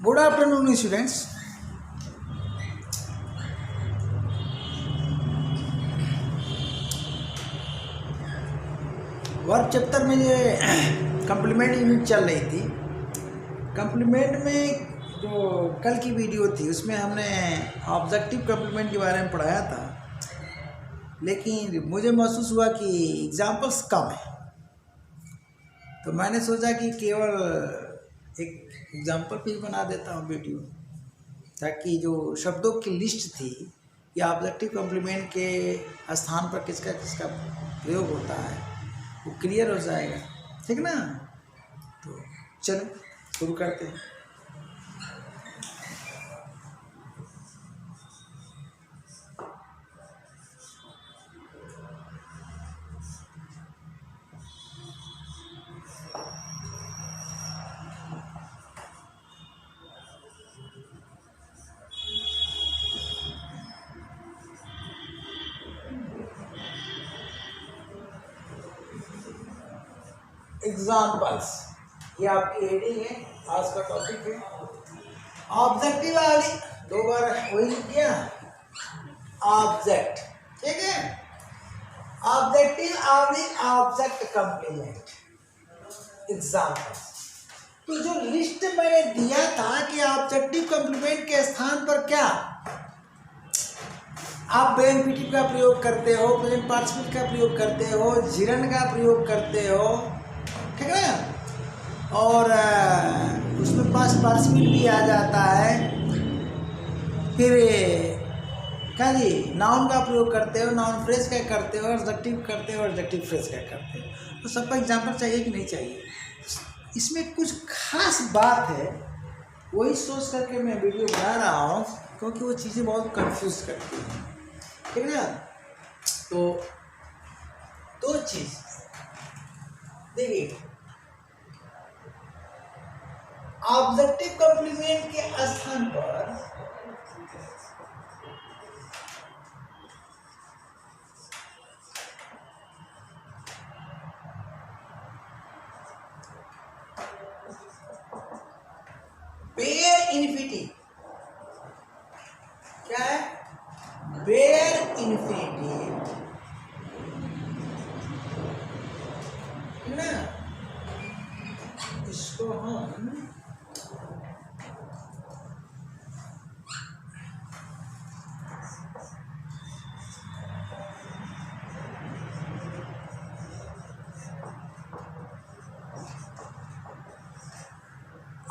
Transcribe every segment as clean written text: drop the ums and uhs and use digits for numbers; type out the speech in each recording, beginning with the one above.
Good afternoon students. Work chapter में ये complement unit चल रही थी। कम्प्लीमेंट में जो कल की वीडियो थी उसमें हमने ऑब्जेक्टिव कम्प्लीमेंट के बारे में पढ़ाया था, लेकिन मुझे महसूस हुआ कि एग्जाम्पल्स कम है, तो मैंने सोचा कि केवल एक एग्जाम्पल भी बना देता हूँ वीडियो, ताकि जो शब्दों की लिस्ट थी या ऑब्जेक्टिव कम्प्लीमेंट के स्थान पर किसका किसका प्रयोग होता है वो क्लियर हो जाएगा। ठीक ना? तो चलो शुरू करते हैं। एग्जाम्पल्स, ये आपकी हेडिंग है, आज का टॉपिक है। ऑब्जेक्टिव वाली दो बार वही किया, ऑब्जेक्ट, ठीक है। ऑब्जेक्टिव वाली ऑब्जेक्ट कम्प्लीमेंट एग्जाम्पल्स। तो जो लिस्ट मैंने दिया था कि ऑब्जेक्टिव कम्प्लीमेंट के स्थान पर क्या आप बेनिफिटिव का प्रयोग करते हो, प्रेजेंट पार्टिसिपल का प्रयोग करते हो, जिरन का प्रयोग करते हो, ठीक है ना। और उसमें पास्ट पार्टिसिपल भी आ जाता है। फिर क्या जी, नाउन का प्रयोग करते हो, नाउन फ्रेज का करते हो, एडजेक्टिव करते हो, एडजेक्टिव फ्रेज का करते हो। तो सबका एग्जाम्पल चाहिए कि नहीं चाहिए? इसमें कुछ खास बात है, वही सोच करके मैं वीडियो बना रहा हूँ, क्योंकि वो चीज़ें बहुत कंफ्यूज करती हैं, ठीक है ना। तो दो चीज़ देखिए, ऑब्जेक्टिव कम्प्लीमेंट के स्थान पर बेयर इन्फिनिटी, क्या है? बेयर इन्फिनिटी ना, इसको हम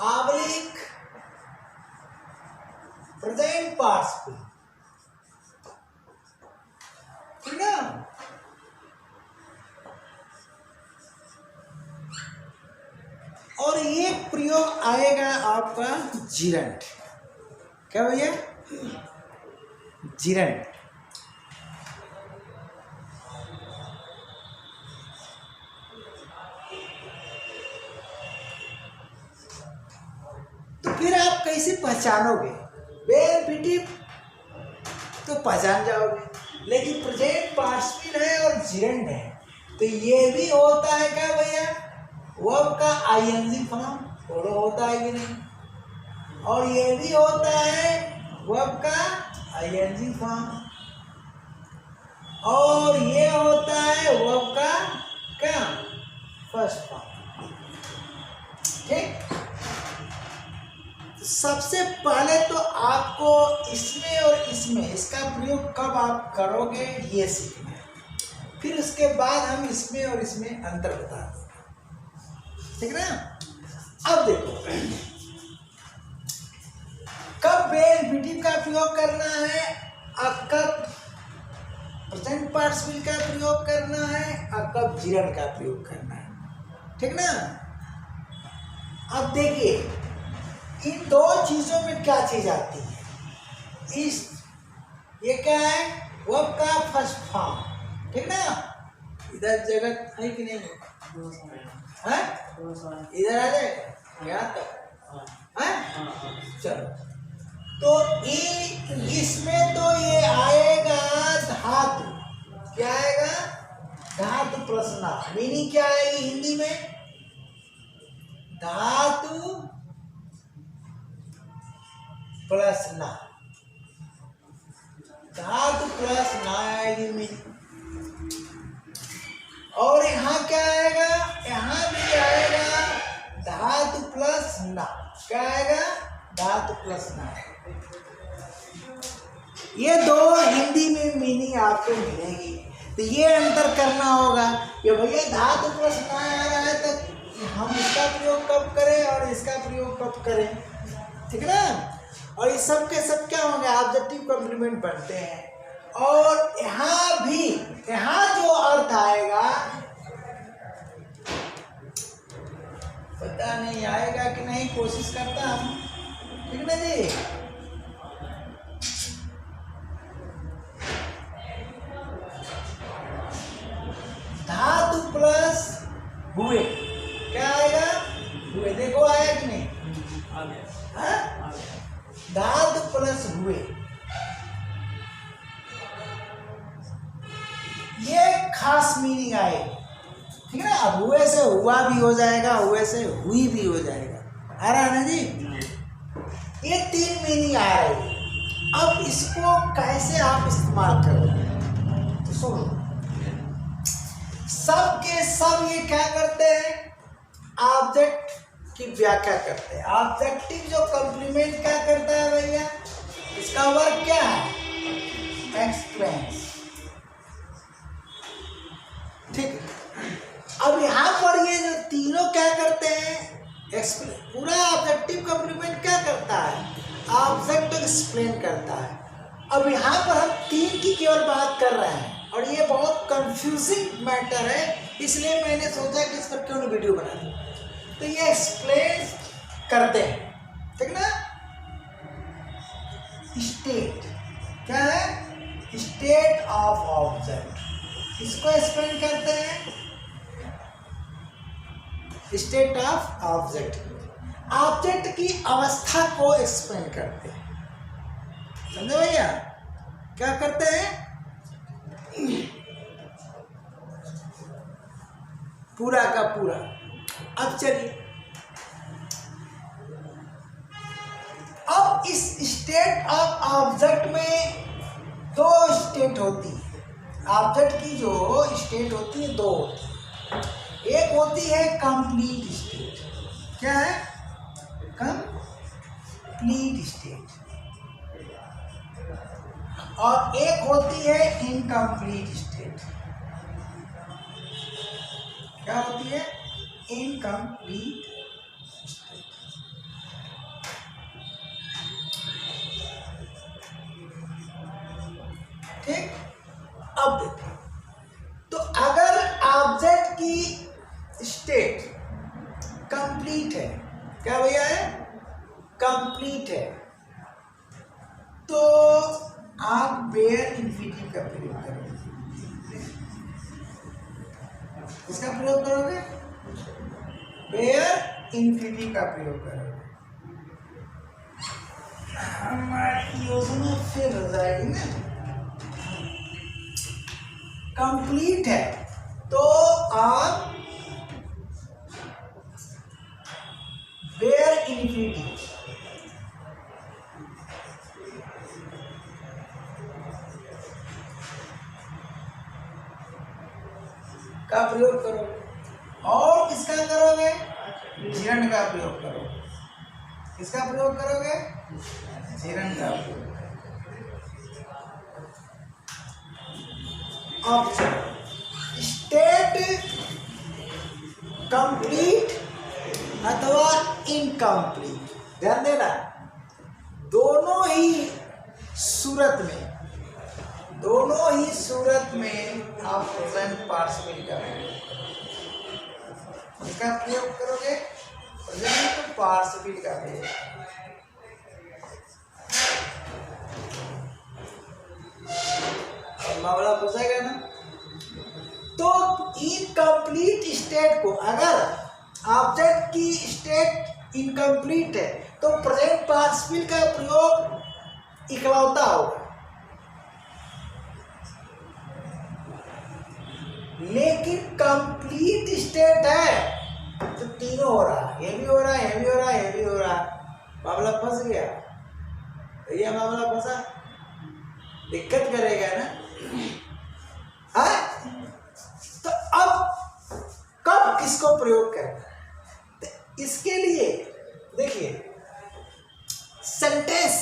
ऑब्लिक प्रेजेंट पार्टिसिपल, ठीक है। और ये प्रयोग आएगा आपका जिरंट, क्या भैया? जिरंट। तो फिर आप कैसे पहचानोगे? बेनिफिटिव तो पहचान जाओगे, लेकिन प्रेजेंट पार्टिसिपल है और जिरंट है, तो ये भी होता है क्या भैया? वर्ब का आईएनजी फॉर्म थोड़ा होता है कि नहीं? और ये भी होता है वर्ब का आईएनजी फॉर्म, और ये होता है वर्ब का क्या? फर्स्ट फॉर्म, ठीक। सबसे पहले तो आपको इसमें और इसमें इसका प्रयोग कब आप करोगे ये सीखना है, फिर उसके बाद हम इसमें और इसमें अंतर बता देंगे, ठीक है ना। अब देखो, कब बेनिफिटिव का प्रयोग करना है और कब प्रेजेंट पार्टिसिपल का प्रयोग करना है और कब जिरन का प्रयोग करना है, ठीक ना। अब देखिए, इन दो चीजों में क्या चीज आती है? इस ये क्या है? वर्ब का फर्स्ट फॉर्म, ठीक ना। इधर जगह है कि नहीं है? इधर आ जाएगा यहाँ तक है। चलो, तो इसमें तो ये आएगा धातु, क्या आएगा? धातु प्रश्न। मीनिंग क्या आएगी हिंदी में? धातु प्लस ना, धातु प्लस ना आएगी मीनिंग। और यहाँ क्या आएगा, यहाँ भी आएगा धातु प्लस ना। क्या आएगा, धातु प्लस ना। ये दो हिंदी में मीनिंग आपको मिलेगी, तो ये अंतर करना होगा कि भैया धातु प्लस ना आ रहा है तो हम इसका प्रयोग कब करें और इसका प्रयोग कब करें, ठीक है ना। और ये सब के सब क्या होंगे, ऑब्जेक्टिव कॉम्प्लीमेंट बनते हैं। और यहाँ भी, यहाँ जो अर्थ आएगा पता नहीं आएगा कि नहीं, कोशिश करता हूँ, ठीक ना जी। धातु प्लस हुए, क्या आएगा, हुए। देखो आया कि नहीं, धातु प्लस हुए, ये खास मीनिंग आए, ठीक है ना। अब हुए से हुआ भी हो जाएगा, हुए से हुई भी हो जाएगा। आ रहा है ना जी, ये तीन मीनिंग आ रही है। अब इसको कैसे आप इस्तेमाल करोगे, तो सुनो, सब के सब ये क्या करते हैं, ऑब्जेक्ट की व्याख्या करते हैं। ऑब्जेक्टिव जो कॉम्प्लीमेंट क्या करता है भैया, इसका वर्क क्या है, एक्सप्लेन्स, ठीक। अब यहाँ पर ये जो तीनों क्या करते हैं, एक्सप्लेन। पूरा ऑब्जेक्टिव कॉम्प्लीमेंट क्या करता है, ऑब्जेक्ट एक्सप्लेन करता है। अब यहाँ पर हम तीन की केवल बात कर रहे हैं और ये बहुत कंफ्यूजिंग मैटर है, इसलिए मैंने सोचा कि इस पर क्यों नहीं वीडियो बना दूं। तो ये एक्सप्लेन करते हैं, ठीक ना। स्टेट क्या है, स्टेट ऑफ ऑब्जेक्ट, इसको एक्सप्लेन करते हैं, स्टेट ऑफ ऑब्जेक्ट, ऑब्जेक्ट की अवस्था को एक्सप्लेन करते हैं, समझे भैया। क्या करते हैं, पूरा का पूरा। अब चलिए, अब इस स्टेट ऑफ ऑब्जेक्ट में दो स्टेट होती है। ऑब्जेक्ट की जो स्टेट होती है दो होती है। एक होती है कंप्लीट स्टेट, क्या है, कंप्लीट स्टेट, और एक होती है इनकम्प्लीट स्टेट। क्या होती है, इनकम्प्लीट स्टेट। ठीक, अब देखो, तो अगर ऑब्जेक्ट की स्टेट कंप्लीट है, क्या भैया है, कंप्लीट है, तो आप बेयर इन्फिनिटिव का प्रयोग करोगे। किसका प्रयोग करोगे, बेयर इन्फिनिटिव का प्रयोग करोगे। हमारी योजना फिर हो जाएगी ना। कंप्लीट है तो आप बेयर इन्फिनिटिव का प्रयोग करोगे, और किसका करोगे, झिरन का प्रयोग करोगे। किसका प्रयोग करोगे, झिरन का प्रयोग। अब स्टेट कंप्लीट अथवा इनकम्प्लीट, ध्यान देना, दोनों ही सूरत में आप प्रेजेंट पार्टिसिपल करोगे। इसका प्रयोग करोगे, प्रेजेंट पार्टिसिपल का प्रयोग। मामला फंसेगा ना। तो इनकम्प्लीट स्टेट को, अगर ऑब्जेक्ट की स्टेट इनकम्प्लीट है तो प्रेजेंट पार्टिसिपल का प्रयोग इकलौता होगा। लेकिन कंप्लीट स्टेट है तो तीनों हो रहा है, ये भी हो रहा है, ये भी हो रहा है, ये भी हो रहा है, मामला फंस गया। ये मामला फंसा, दिक्कत करेगा ना। हाँ, तो अब कब किसको प्रयोग करना है, तो इसके लिए देखिए सेंटेंस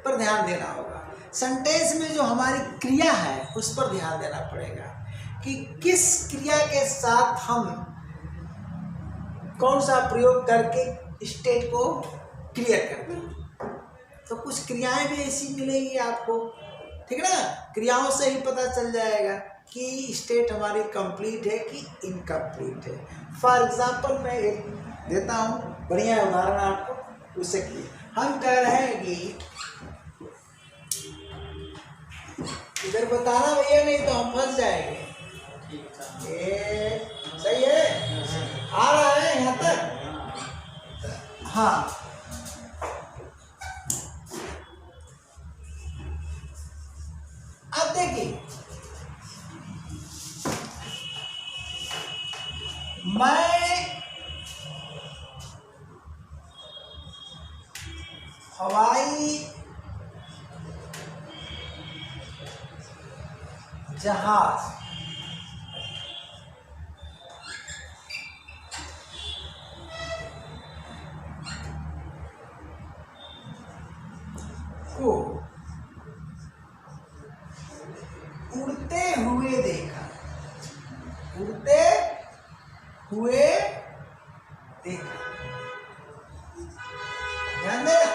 पर ध्यान देना होगा। सेंटेंस में जो हमारी क्रिया है उस पर ध्यान देना पड़ेगा कि किस क्रिया के साथ हम कौन सा प्रयोग करके स्टेट को क्लियर करते हैं। तो कुछ क्रियाएं भी ऐसी मिलेगी आपको, ठीक है ना, क्रियाओं से ही पता चल जाएगा कि स्टेट हमारी कंप्लीट है कि इनकम्प्लीट है। फॉर एग्जांपल मैं एक देता हूँ बढ़िया उदाहरण आपको, उससे कि हम कह रहे हैं कि इधर बताना भैया, नहीं तो हम फंस जाएंगे। ये सही है, आ रहा है यहाँ तक। हाँ, अब देखिए मैं हवाई जहाज को उड़ते हुए देखा, उड़ते हुए देखा। ध्यान देना,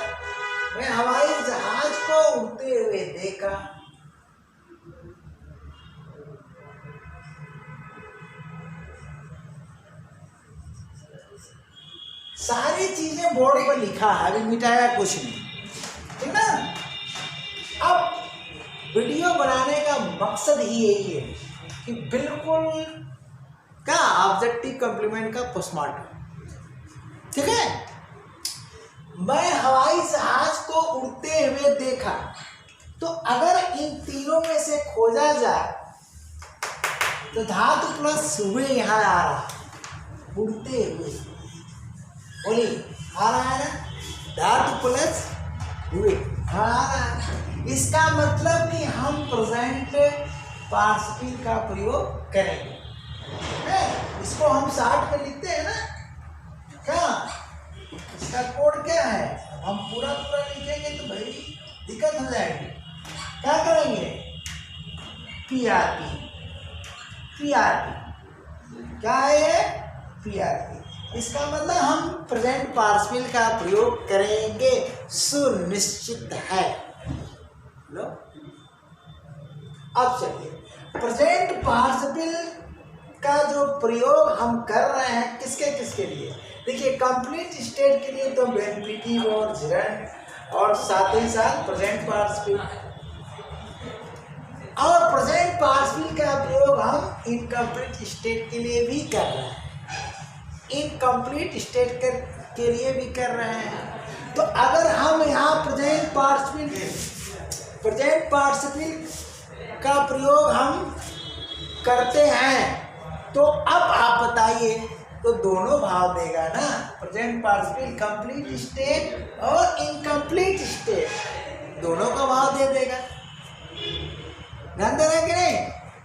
मैं हवाई जहाज को उड़ते हुए देखा। सारी चीजें बोर्ड पर लिखा है, अभी मिटाया कुछ नहीं, ठीक ना। अब वीडियो बनाने का मकसद ही यही है कि बिल्कुल क्या ऑब्जेक्टिव कॉम्प्लीमेंट का पोस्टमार्टम, ठीक है। मैं हवाई जहाज को उड़ते हुए देखा, तो अगर इन तीनों में से खोजा जाए तो धातु प्लस हुए यहाँ आ रहा, उड़ते हुए बोली आ रहा है ना, धातु प्लस हुए आ रहा है। इसका मतलब कि हम प्रेजेंट पार्टिसिपल का प्रयोग करेंगे, है? इसको हम शार्ट में लिखते हैं ना, क्या इसका कोड क्या है, हम पूरा पूरा लिखेंगे तो भाई दिक्कत हो जाएगी। क्या करेंगे, पीआरपी, पीआरपी क्या है ये, पीआरपी। इसका मतलब हम प्रेजेंट पार्टिसिपल का प्रयोग करेंगे, सुनिश्चित है। लो अब चलिए, प्रेजेंट पार्टिसिपल का जो प्रयोग हम कर रहे हैं किसके किसके लिए, देखिए कंप्लीट स्टेट के लिए तो बेनिफिटिव और gerund और साथ ही साथ प्रेजेंट पार्टिसिपल, और प्रेजेंट पार्टिसिपल का प्रयोग हम इनकम्प्लीट स्टेट के लिए भी कर रहे हैं, इनकम्प्लीट स्टेट के लिए भी कर रहे हैं। तो अगर हम यहाँ प्रेजेंट पार्टिसिपल का प्रयोग हम करते हैं तो अब आप बताइए, तो दोनों भाव देगा ना, प्रेजेंट पार्टिसिपल कंप्लीट स्टेट और इनकम्प्लीट स्टेट दोनों का भाव दे देगा। ध्यान दे रहे कि नहीं,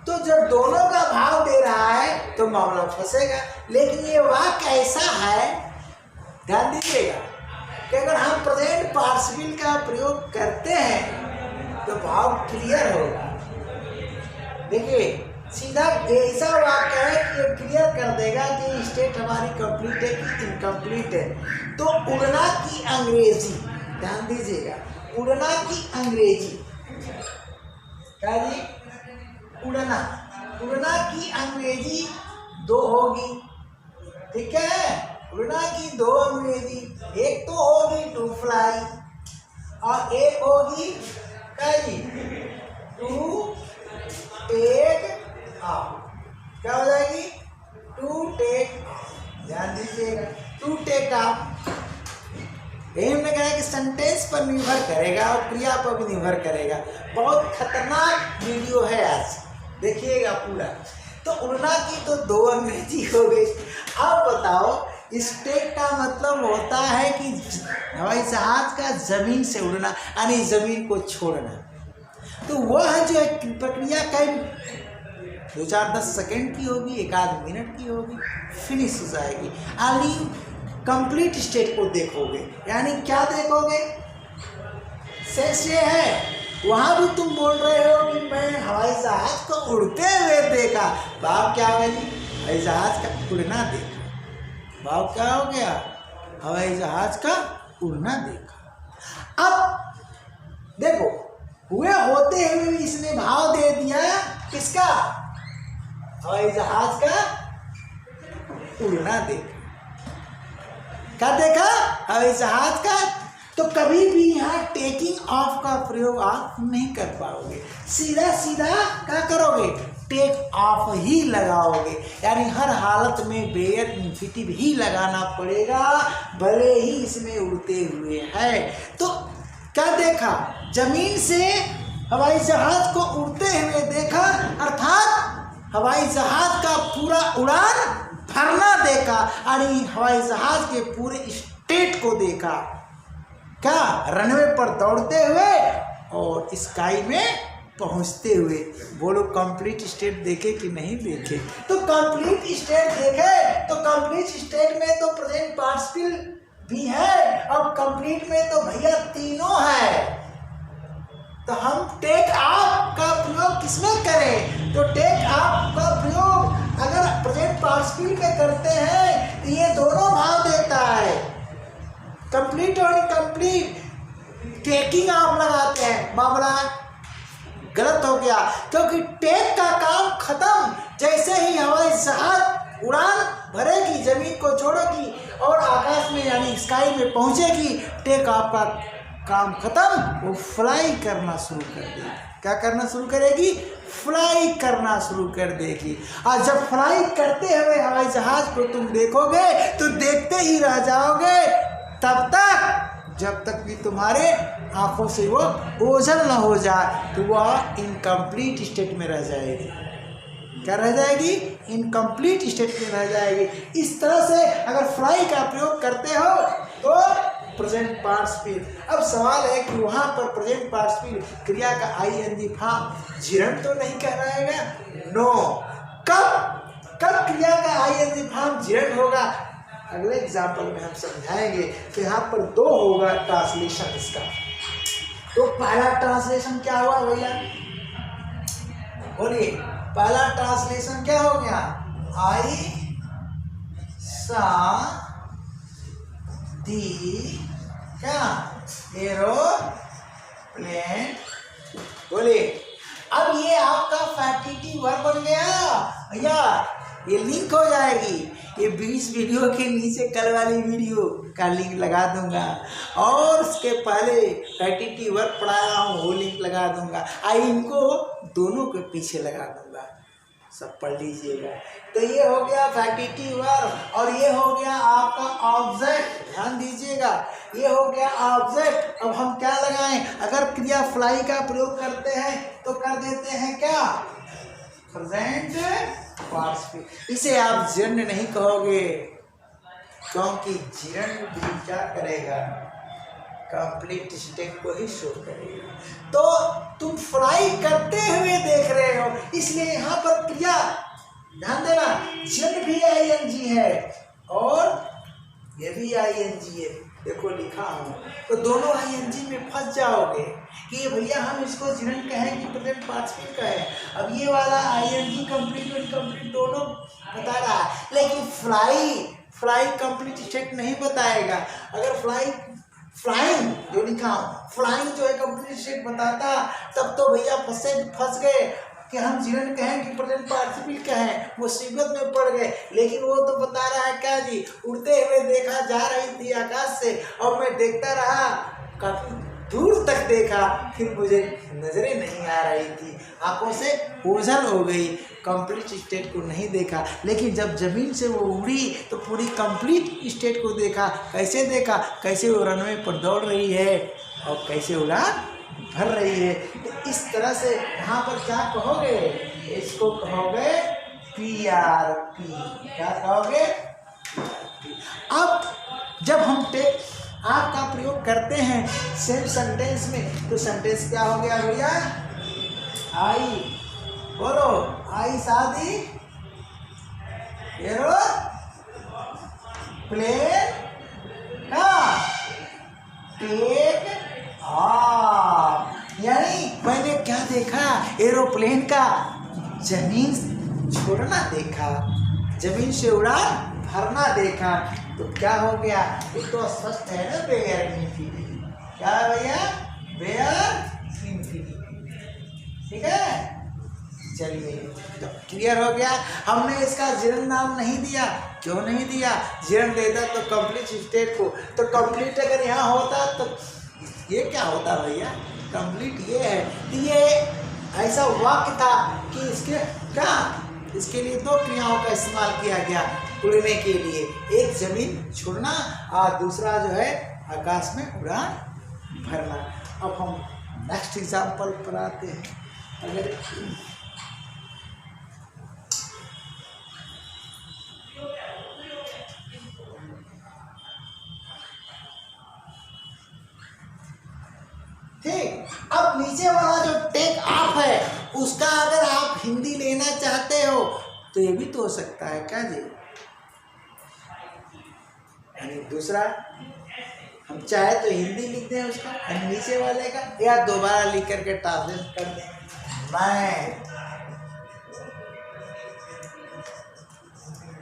तो जब दोनों का भाव दे रहा है तो मामला फंसेगा। लेकिन ये वाक्य ऐसा है, ध्यान दीजिएगा कि अगर हम प्रेजेंट पार्टिसिपल का प्रयोग करते हैं तो भाव क्लियर होगा। देखिए सीधा ऐसा वाक्य है कि ये क्लियर कर देगा कि स्टेट हमारी कंप्लीट है कि इनकम्प्लीट है। तो उड़ना की अंग्रेजी, ध्यान दीजिएगा, उड़ना की अंग्रेजी क्या जी, उड़ना, उड़ना की अंग्रेजी दो होगी, ठीक है। उड़ना की दो अंग्रेजी, एक तो होगी टू फ्लाई और एक होगी क्या जी, टू टेक ऑफ। क्या हो जाएगी, टू टेक ऑफ। ध्यान दीजिएगा, टू टेक ऑफ। यही हमने कहा कि सेंटेंस पर निर्भर करेगा और क्रिया पर भी निर्भर करेगा। बहुत खतरनाक वीडियो है आज, देखिएगा पूरा। तो उड़ना की तो दो अंग्रेजी हो गई। अब बताओ स्टेट का मतलब होता है कि हवाई जहाज का जमीन से उड़ना यानी जमीन को छोड़ना। तो वह जो प्रक्रिया कई 2-4-10 सेकेंड की होगी, 1-आध मिनट की होगी, फिनिश हो जाएगी। यानी कंप्लीट स्टेट को देखोगे, यानी क्या देखोगे? सेंस ये है, वहां भी तुम बोल रहे हो कि मैं हवाई जहाज को उड़ते हुए देखा। भाव क्या होगा जी? हवाई जहाज का उड़ना देखा। भाव क्या हो गया? हवाई जहाज का उड़ना देखा। अब देखो, हुए होते हुए इसने भाव दे दिया किसका? हवाई जहाज का उड़ना देखा। क्या देखा? हवाई जहाज का। तो कभी भी यहाँ टेकिंग ऑफ का प्रयोग आप नहीं कर पाओगे, सीधा सीधा क्या करोगे? टेक ऑफ ही लगाओगे, यानी हर हालत में बेयर इन्फिनिटिव ही लगाना पड़ेगा, भले ही इसमें उड़ते हुए है। तो क्या देखा? जमीन से हवाई जहाज को उड़ते हुए देखा, अर्थात हवाई जहाज का पूरा उड़ान भरना देखा, यानी हवाई जहाज के पूरे स्टेट को देखा। क्या? रनवे पर दौड़ते हुए और स्काई में पहुंचते हुए। बोलो कंप्लीट स्टेट देखे कि नहीं देखे? तो कंप्लीट स्टेट देखे, तो कंप्लीट स्टेट में तो प्रेजेंट पार्टिसिपल भी है और कंप्लीट में तो भैया तीनों है। तो हम टेक ऑफ का प्रयोग किसमें करें? तो टेक ऑफ का प्रयोग अगर प्रेजेंट पार्टिसिपल में करते हैं तो ये दोनों भाव देता है, कंप्लीट और इनकम्प्लीट। टेकिंग ऑफ लगाते हैं, मामला गलत हो गया, क्योंकि टेक का काम खत्म जैसे ही हवाई जहाज उड़ान भरेगी, जमीन को छोड़ेगी और आकाश में यानी स्काई में पहुंचेगी, टेक ऑफ का काम खत्म, वो फ्लाई करना शुरू कर देगी। क्या करना शुरू करेगी? फ्लाई करना शुरू कर देगी। और जब फ्लाई करते हुए हवाई जहाज को तुम देखोगे तो देखते ही रह जाओगे तब तक जब तक कि तुम्हारे आंखों से वो ओझल न हो जाए, तो वह इनकम्प्लीट स्टेट में रह जाएगी। क्या रह जाएगी? इनकम्प्लीट स्टेट में रह जाएगी। इस तरह से अगर फ्लाई का प्रयोग करते हो तो प्रेजेंट पार्टिसिपल। अब सवाल है कि वहाँ पर प्रेजेंट पार्टिसिपल क्रिया का आईएनजी फॉर्म जीरण तो नहीं कहलाएगा? नो। कब क्रिया का आईएनजी फॉर्म जीरण होगा? अगले एग्जाम्पल में हम समझाएंगे कि यहाँ पर दो होगा ट्रांसलेशन इसका। तो पहला ट्रांसलेशन क्या हुआ भैया? बोलिए, पहला ट्रांसलेशन क्या हो गया? आई सा दी क्या एरोप्लेन। बोलिए, अब ये आपका फैक्टिटी वर्ब बन गया भैया, ये लिंक हो जाएगी। ये 20 वीडियो के नीचे कल वाली वीडियो का लिंक लगा दूंगा और उसके पहले फैक्टिटी वर्ब पढ़ाया हूँ वो लिंक लगा दूंगा। इनको दोनों के पीछे लगा दूंगा, सब पढ़ लीजिएगा। तो ये हो गया फैक्टिटी वर्ब और ये हो गया आपका ऑब्जेक्ट। ध्यान दीजिएगा, ये हो गया ऑब्जेक्ट। अब हम क्या लगाएं? अगर क्रिया फ्लाई का प्रयोग करते हैं तो कर देते हैं क्या? Present participle. इसे आप जीर्ण नहीं कहोगे, क्योंकि जीर्ण भी क्या करेगा? कंप्लीट स्टेट को ही शो करेगा। तो तुम फ्लाई करते हुए देख रहे हो, इसलिए यहाँ पर क्रिया ध्यान देना, जीर्ण भी आईएनजी है और ये भी आईएनजी है। देखो लिखा हूँ, तो दोनों आईएनजी में फंस जाओगे कि भैया हम इसको जीर्ण कहें कि प्रेजेंट पार्टिसिपल कहें। अब ये वाला आईएनजी कंप्लीट और इनकम्प्लीट दोनों बता रहा है, लेकिन फ्लाई कंप्लीट स्टेट नहीं बताएगा। अगर फ्लाइंग जो लिखा हूँ, फ्लाइंग जो है कंप्लीट स्टेट बताता, तब तो भैया फंस गए कि हम जीवन कहें कि प्रेजेंट पार्टिसिपल कहें, मुसीबत में पड़ गए। लेकिन वो तो बता रहा है क्या जी? उड़ते हुए देखा, जा रही थी आकाश से और मैं देखता रहा, काफी दूर तक देखा, फिर मुझे नजरें नहीं आ रही थी, आंखों से ओझल हो गई, कंप्लीट स्टेट को नहीं देखा। लेकिन जब जमीन से वो उड़ी तो पूरी कंप्लीट स्टेट को देखा। कैसे देखा? कैसे वो रनवे पर दौड़ रही है और कैसे उड़ान भर रही है। तो इस तरह से यहाँ पर क्या कहोगे? इसको कहोगे PRP। क्या कहोगे? अब जब हम टेक आप का प्रयोग करते हैं सेम सेंटेंस में, तो सेंटेंस क्या हो गया भैया? आई, बोलो, आई शादी, एरो प्लेन का टेक ऑफ। यानी मैंने क्या देखा? एरोप्लेन का जमीन छोड़ना देखा, जमीन से उड़ान भरना देखा। तो क्या हो गया? ये तो स्पष्ट है ना, बेयर इन्फिनिटी। क्या है भैया? Bare infinity. ठीक है, चलिए तो क्लियर हो गया। हमने इसका जिरन नाम नहीं दिया। क्यों नहीं दिया? जिरन देता तो कंप्लीट स्टेट को, तो कंप्लीट अगर यहाँ होता तो ये क्या होता भैया? कंप्लीट ये है कि ये ऐसा वाक्य था कि इसके क्या, इसके लिए दो क्रियाओं का इस्तेमाल किया गया उड़ने के लिए। एक जमीन छोड़ना और दूसरा जो है आकाश में उड़ान भरना। अब हम नेक्स्ट एग्जाम्पल पर आते हैं। अगर ठीक, अब नीचे वाला जो टेक ऑफ है उसका अगर आप हिंदी लेना चाहते हो तो ये भी तो हो सकता है क्या जी? यानी दूसरा हम चाहे तो हिंदी लिख दें उसका और नीचे वाले का, या दोबारा लिख करके ट्रांसलेट कर दें। मैं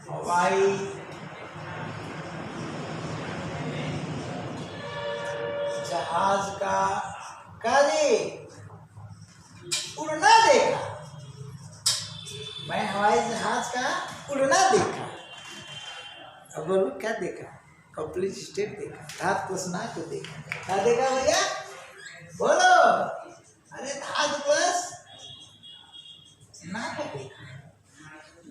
हवाई जहाज का जी उड़ना देखा। मैं हवाई जहाज का उड़ना देखा। अब बोलो क्या देखा? कंप्लीट स्टेट देखा। धातु प्लस ना को देखा। क्या देखा भैया? बोलो। अरे धातु प्लस ना को देखा।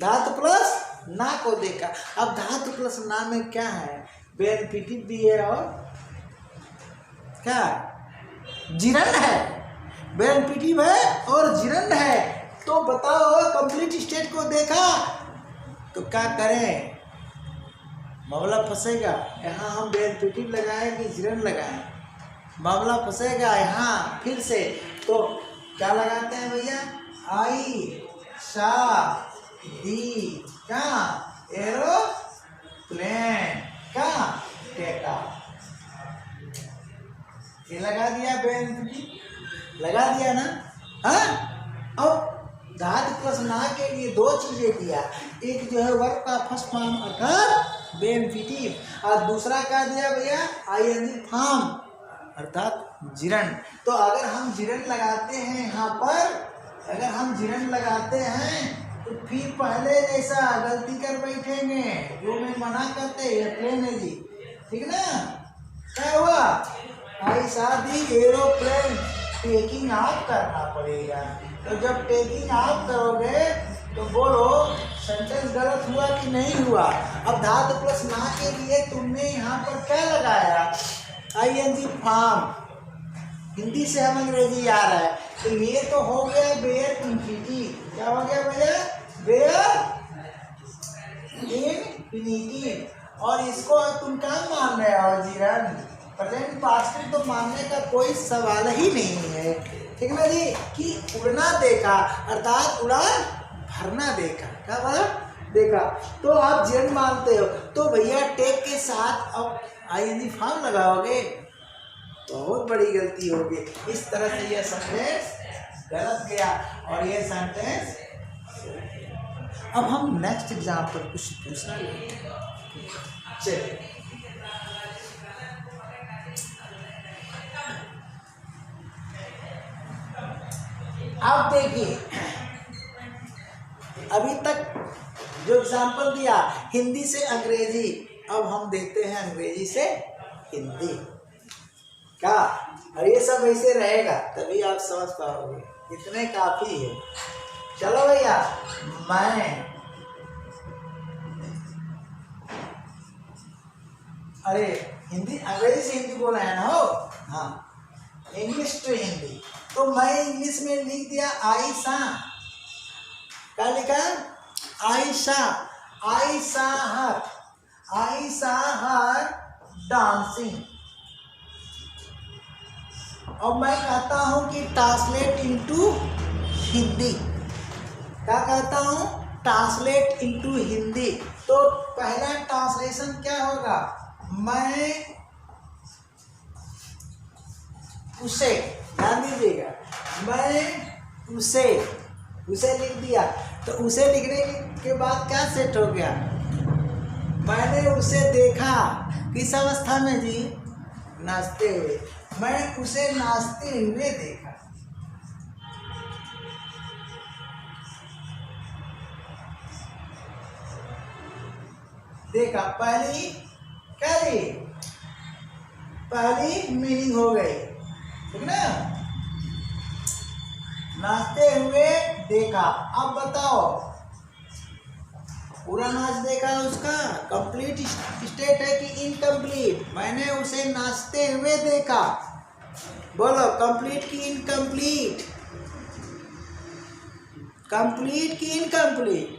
धातु प्लस ना को देखा। अब धातु प्लस ना में क्या है? बेनिफिटिव भी है और क्या? जिरन है। बेनिफिटिव है और जिरन है। तो बताओ कंप्लीट स्टेट को देखा तो क्या करें? मामला फंसेगा। यहाँ हम बेनिफिटिव लगाएं कि जिरन लगाएं? मामला फंसेगा यहाँ फिर से। तो क्या लगाते हैं भैया? आई शादी का एरोप्लेन का टेका। ये लगा दिया, बेनिफिटिव लगा दिया ना। हाँ, अब धातु प्लस ना के लिए दो चीजें दिया। एक जो है वर्ब का फर्स्ट फॉर्म अर्थात बेनिफिटिव, और दूसरा क्या दिया भैया? आईएनजी फॉर्म अर्थात जिरन। तो अगर हम जिरन लगाते हैं यहाँ पर, अगर हम जिरन लगाते हैं तो फिर पहले जैसा गलती कर बैठेंगे जो मैं मना करते एयरप्लेन है जी। ठीक ना? क्या हुआ? आई शादी एरोप्लेन टेकिंग ऑफ करना पड़ेगा। तो जब टेकिंग ऑफ करोगे तो बोलो सेंटेंस गलत हुआ कि नहीं हुआ? अब धातु प्लस ना के लिए तुमने यहाँ पर क्या लगाया? ING form. हिंदी से हम अंग्रेजी आ रहा है तो ये तो हो गया बेयर इन्फिनिटी। क्या हो गया भैया? Bare infinity. और इसको तुम क्या मान रहे हो? जिरन। प्रेजेंट पार्टिसिपल तो मानने का कोई सवाल ही नहीं है। ठीक ना जी? कि उड़ना देखा अर्थात उड़ान भरना देखा। क्या बोला? देखा। तो आप जिरन मानते हो तो भैया टेक के साथ अब आईएनजी फॉर्म लगाओगे तो बहुत बड़ी गलती होगी। इस तरह से यह सेंटेंस गलत गया और यह सेंटेंस। अब हम नेक्स्ट एग्जाम्पल कुछ पूछना लेंगे। चलिए, अब देखिए, अभी तक जो एग्जाम्पल दिया हिंदी से अंग्रेजी, अब हम देखते हैं अंग्रेजी से हिंदी। क्या? और ये सब ऐसे रहेगा तभी आप समझ पाओगे। इतने काफी है। चलो भैया, मैं, अरे हिंदी अंग्रेजी से हिंदी बोला है ना हो? हाँ, इंग्लिश टू हिंदी। तो मैं इंग्लिश में लिख दिया आयशा। क्या लिखा? आयशा। आयशा हर। आई सा हर डांसिंग। अब मैं कहता हूं कि ट्रांसलेट इनटू हिंदी। क्या कहता हूं? Translate into Hindi. तो पहला ट्रांसलेशन क्या होगा? मैं उसे, ध्यान दीजिएगा, मैं उसे लिख दिया। तो उसे लिखने के बाद क्या सेट हो गया? मैंने उसे देखा किस अवस्था में जी? नाचते हुए। मैं उसे नाचते हुए देखा। देखा पहली क्या जी? पहली मीनिंग हो गई, ठीक ना? नाचते हुए देखा। अब बताओ, पूरा नाच देखा उसका कंप्लीट स्टेट है कि इनकम्प्लीट? मैंने उसे नाचते हुए देखा। बोलो कंप्लीट की इनकम्प्लीट? कंप्लीट की इनकम्प्लीट?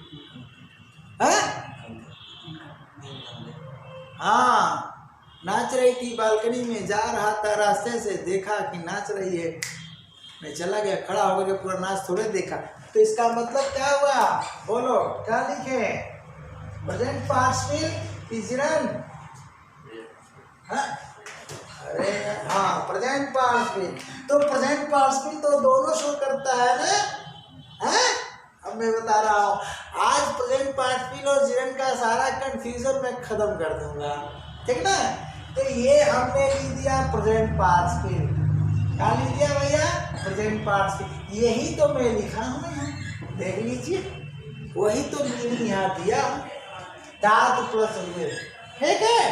हाँ, नाच रही थी बालकनी में, जा रहा था रास्ते से, देखा कि नाच रही है, मैं चला गया, खड़ा होकर के पूरा नाच थोड़े देखा। तो इसका मतलब क्या हुआ? बोलो क्या लिखे? Present participle is run. अरे हाँ, प्रेजेंट पार्टिसिपल। तो प्रेजेंट पार्टिसिपल तो दोनों शो करता है ना? अब मैं बता रहा हूँ, आज प्रेजेंट पार्टिसिपल और जिरन का सारा कंफ्यूजन मैं खत्म कर दूंगा, ठीक ना? तो ये हमने लिख दिया प्रेजेंट पार्टिसिपल। क्या लिख दिया भैया? Present participle. यही तो मैं लिखा हूँ यहाँ, देख लीजिए, वही तो मीनिंग यहाँ दिया, धातु प्लस हुए, ठीक है?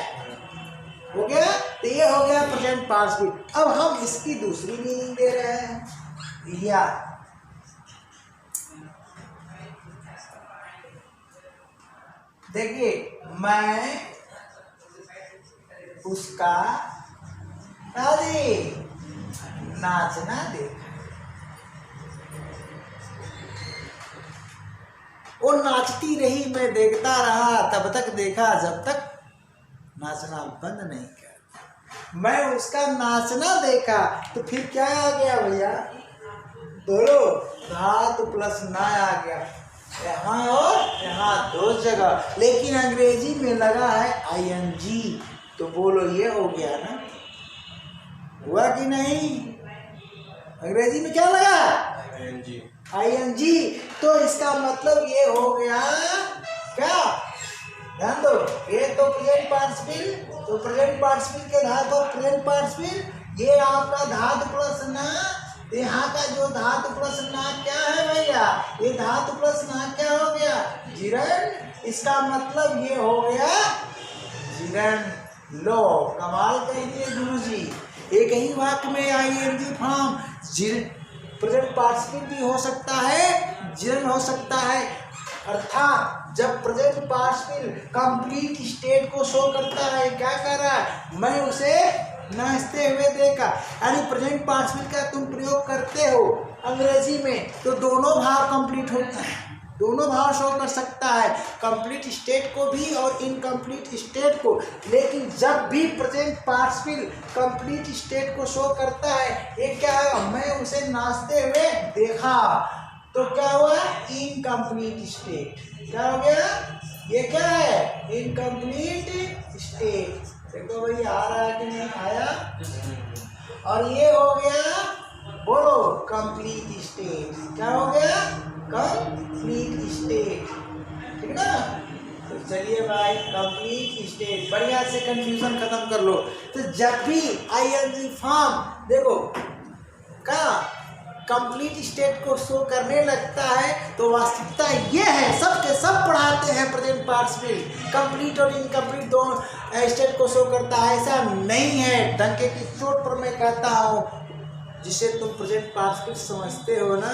हो गया। तो ये हो गया प्रेजेंट पार्टिसिपल। अब हम इसकी दूसरी मीनिंग दे रहे हैं। या देखिए, मैं उसका नाचना देखा। वो नाचती रही, मैं देखता रहा, तब तक देखा जब तक नाचना बंद नहीं किया। मैं उसका नाचना देखा। तो फिर क्या आ गया भैया? बोलो, धातु प्लस ना आ गया, यहाँ और यहाँ दो जगह, लेकिन अंग्रेजी में लगा है ING। तो बोलो ये हो गया ना? हुआ कि नहीं? अंग्रेजी में क्या लगा? ING। तो इसका मतलब ये हो गया क्या? ध्यान दो, ये तो प्रेजेंट पार्टिसिपल, तो प्रेजेंट पार्टिसिपल के धातु और प्रेजेंट पार्टिसिपल, ये आपका धातु प्लस ना, यहाँ का जो धातु प्लस ना क्या है भैया? ये धातु प्लस ना क्या हो गया? जिरन। इसका मतलब ये हो गया जिरन। लो कमाल कर दिए गुरुजी, एक ही वाक्य में ING फॉर्म प्रेजेंट पार्टिसिपल भी हो सकता है, जिरन हो सकता है। अर्थात जब प्रेजेंट पार्टिसिपल कंप्लीट स्टेट को शो करता है, क्या कर रहा है? मैं उसे नाचते हुए देखा। यानी प्रेजेंट पार्टिसिपल का तुम प्रयोग करते हो अंग्रेजी में, तो दोनों भाव कंप्लीट होता है, दोनों भाव शो कर सकता है, कंप्लीट स्टेट को भी और इनकम्प्लीट स्टेट को। लेकिन जब भी प्रेजेंट पार्टिसिपल कंप्लीट स्टेट को शो करता है, ये क्या है? मैं उसे नाचते हुए देखा। तो क्या हुआ? Incomplete state. क्या हो गया? ये क्या है? Incomplete state. देखो भाई आ रहा है कि नहीं आया? और ये हो गया, बोलो, कंप्लीट स्टेट। क्या हो गया? कंप्लीट स्टेट, ठीक ना? तो चलिए भाई, कंप्लीट स्टेट, बढ़िया से कंफ्यूजन खत्म कर लो। तो जब भी ING फॉर्म देखो क्या कंप्लीट स्टेट को शो करने लगता है, तो वास्तविकता ये है, सब के सब पढ़ाते हैं प्रेजेंट पार्टिसिपल कंप्लीट और इनकम्प्लीट दोनों स्टेट को शो करता है। ऐसा नहीं है, डंके की चोट पर मैं कहता हूँ, जिसे तुम प्रेजेंट पार्टिसिपल समझते हो ना,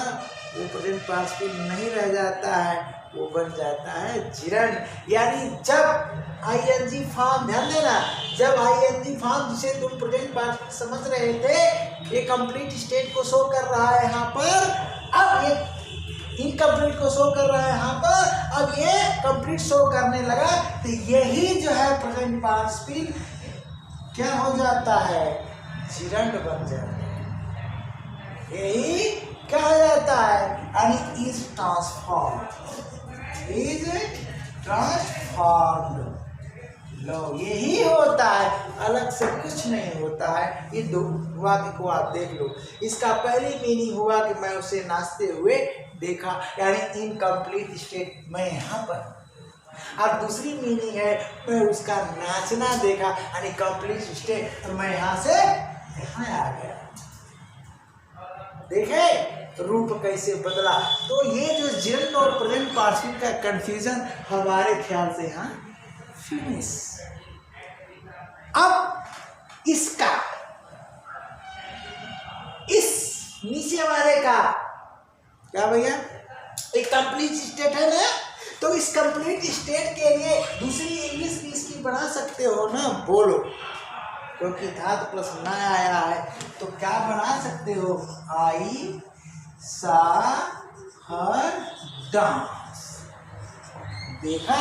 वो प्रेजेंट पार्टिसिपल नहीं रह जाता है, वो बन जाता है जिरन। यानी जब ING फॉर्म, ध्यान देना, जब ING फॉर्म जिसे तुम प्रेजेंट पार्टिसिपल समझ रहे थे, ये कंप्लीट स्टेट को शो कर रहा है यहाँ पर, अब ये इनकम्प्लीट को शो कर रहा है यहाँ पर, अब ये कंप्लीट शो करने लगा, तो यही जो है प्रेजेंट पार्टिसिपल क्या हो जाता है, जिरंड बन जाता है। यही क्या हो जाता है, and is transformed, is transformed. लो यही होता है, अलग से कुछ नहीं होता है। ये दो वाक्य को आप देख लो। इसका पहली मीनिंग हुआ कि मैं उसे नाचते हुए देखा, यानी इनकम्प्लीट स्टेट में यहाँ पर, और दूसरी मीनिंग है मैं उसका नाचना देखा, यानी कंप्लीट स्टेट, तो मैं यहाँ से यहाँ आ गया। देखे रूप कैसे बदला। तो ये जो जिरंड और प्रेजेंट पार्टिसिपल का कंफ्यूजन हमारे ख्याल से यहाँ फिनिश। अब इसका इस नीचे वाले का क्या भैया, एक कंप्लीट स्टेट है ना, तो इस कंप्लीट स्टेट के लिए दूसरी इंग्लिश भी इसकी बना सकते हो ना, बोलो, क्योंकि धातु प्लस ना आया है तो क्या बना सकते हो, आई सा हर डांस। देखा,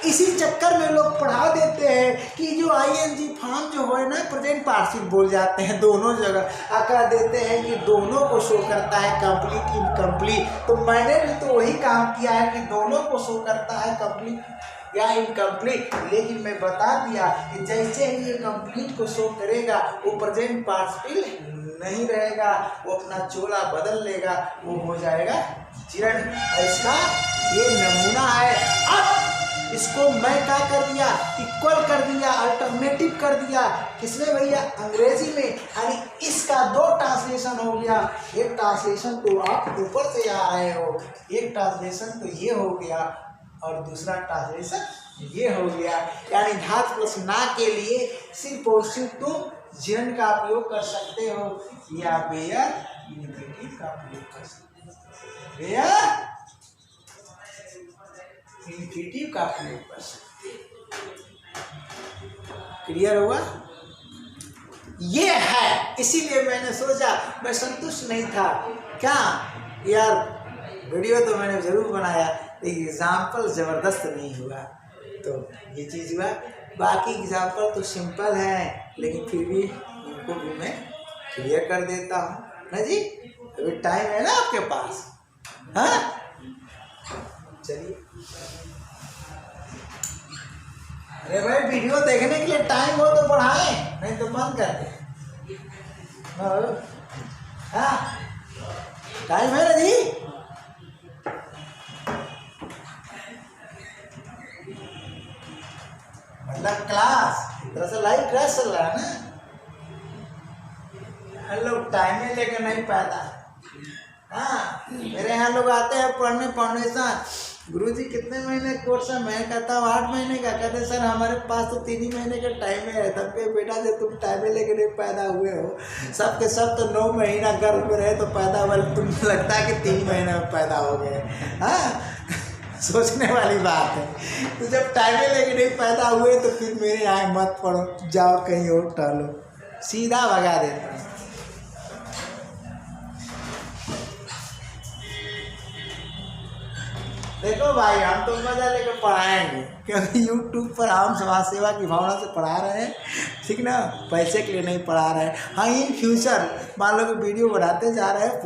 इसी चक्कर में लोग पढ़ा देते हैं कि जो आईएनजी फॉर्म जो है ना प्रेजेंट पार्टिसिपल बोल जाते हैं दोनों जगह, आकर देते हैं कि दोनों को शो करता है कंप्लीट इनकम्प्लीट। तो मैंने भी तो वही काम किया है कि दोनों को शो करता है कंप्लीट या इनकम्प्लीट, लेकिन मैं बता दिया कि जैसे ही ये कंप्लीट को शो करेगा वो प्रेजेंट पार्टिसिपल नहीं रहेगा, वो अपना चोला बदल लेगा, वो हो जाएगा जिरंड। इसका ये नमूना है। अब इसको मैं क्या कर दिया, इक्वल कर दिया, अल्टरनेटिव कर दिया, किसमें भैया, अंग्रेजी में, यानी इसका दो ट्रांसलेशन हो गया। एक ट्रांसलेशन तो आप ऊपर से आ रहे हो, एक ट्रांसलेशन तो ये हो गया और दूसरा ट्रांसलेशन ये हो गया, यानी धातु प्लस ना के लिए सिर्फ और सिर्फ तुम जिरंड का प्रयोग कर सकते हो या बेयर इन्फिनिटिव का प्रयोग कर सकते हो, बेयर इन्फिनिटिव का प्रयोग कर सकते हैं। क्लियर हुआ? ये है, इसीलिए मैंने सोचा, मैं संतुष्ट नहीं था क्या यार, वीडियो तो मैंने जरूर बनाया लेकिन एग्जाम्पल जबरदस्त नहीं हुआ, तो ये चीज़ हुआ। बाकी एग्जाम्पल तो सिंपल है लेकिन फिर भी इनको भी मैं क्लियर कर देता हूँ ना जी, अभी टाइम है ना आपके पास, हाँ चलिए। अरे भाई वीडियो देखने के लिए टाइम हो तो बढ़ाएं, नहीं तो बंद कर दे। हाँ टाइम है ना जी, मतलब क्लास दरअसल लाइव क्लास चल रहा है ना, हम लोग टाइम में लेकर नहीं पाता। हाँ मेरे यहाँ लोग आते हैं पढ़ने फाउंडेशन, गुरुजी कितने महीने कोर्स है, मैं कहता हूँ 8 महीने का, कहते सर हमारे पास तो 3 ही महीने का टाइम है। तब के बेटा जब तुम टाइम में लेकर नहीं पैदा हुए हो, सबके सब तो 9 महीना गर्भ में रहे तो पैदा हुआ, तुम लगता है कि 3 महीने में पैदा हो गए। हाँ सोचने वाली बात है। तो जब टाइम में लेकर नहीं पैदा हुए तो फिर मेरे यहाँ मत पढ़ो, जाओ कहीं और टहलो, सीधा भगा देता हूँ। देखो भाई हम तो मजा लेकर पढ़ाएंगे, क्योंकि YouTube पर हम समाज सेवा की भावना से पढ़ा रहे हैं, ठीक ना, पैसे के लिए नहीं पढ़ा रहे हैं। हाँ इन फ्यूचर मान लो कि वीडियो बढ़ाते जा रहे हैं,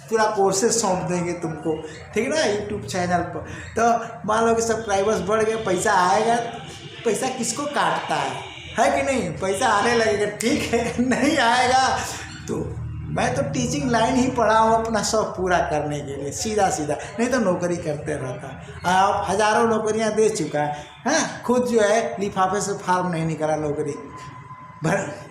पूरा कोर्सेज सौंप देंगे तुमको, ठीक ना, YouTube चैनल पर। तो मान लो कि सब्सक्राइबर्स बढ़ गए, पैसा आएगा, पैसा किसको काटता है कि नहीं, पैसा आने लगेगा, ठीक है। नहीं आएगा तो मैं तो टीचिंग लाइन ही पढ़ा हूँ अपना शौक पूरा करने के लिए, सीधा नहीं तो नौकरी करते रहता। आप हज़ारों नौकरियाँ दे चुका है, हाँ खुद जो है लिफाफे से फार्म नहीं निकला,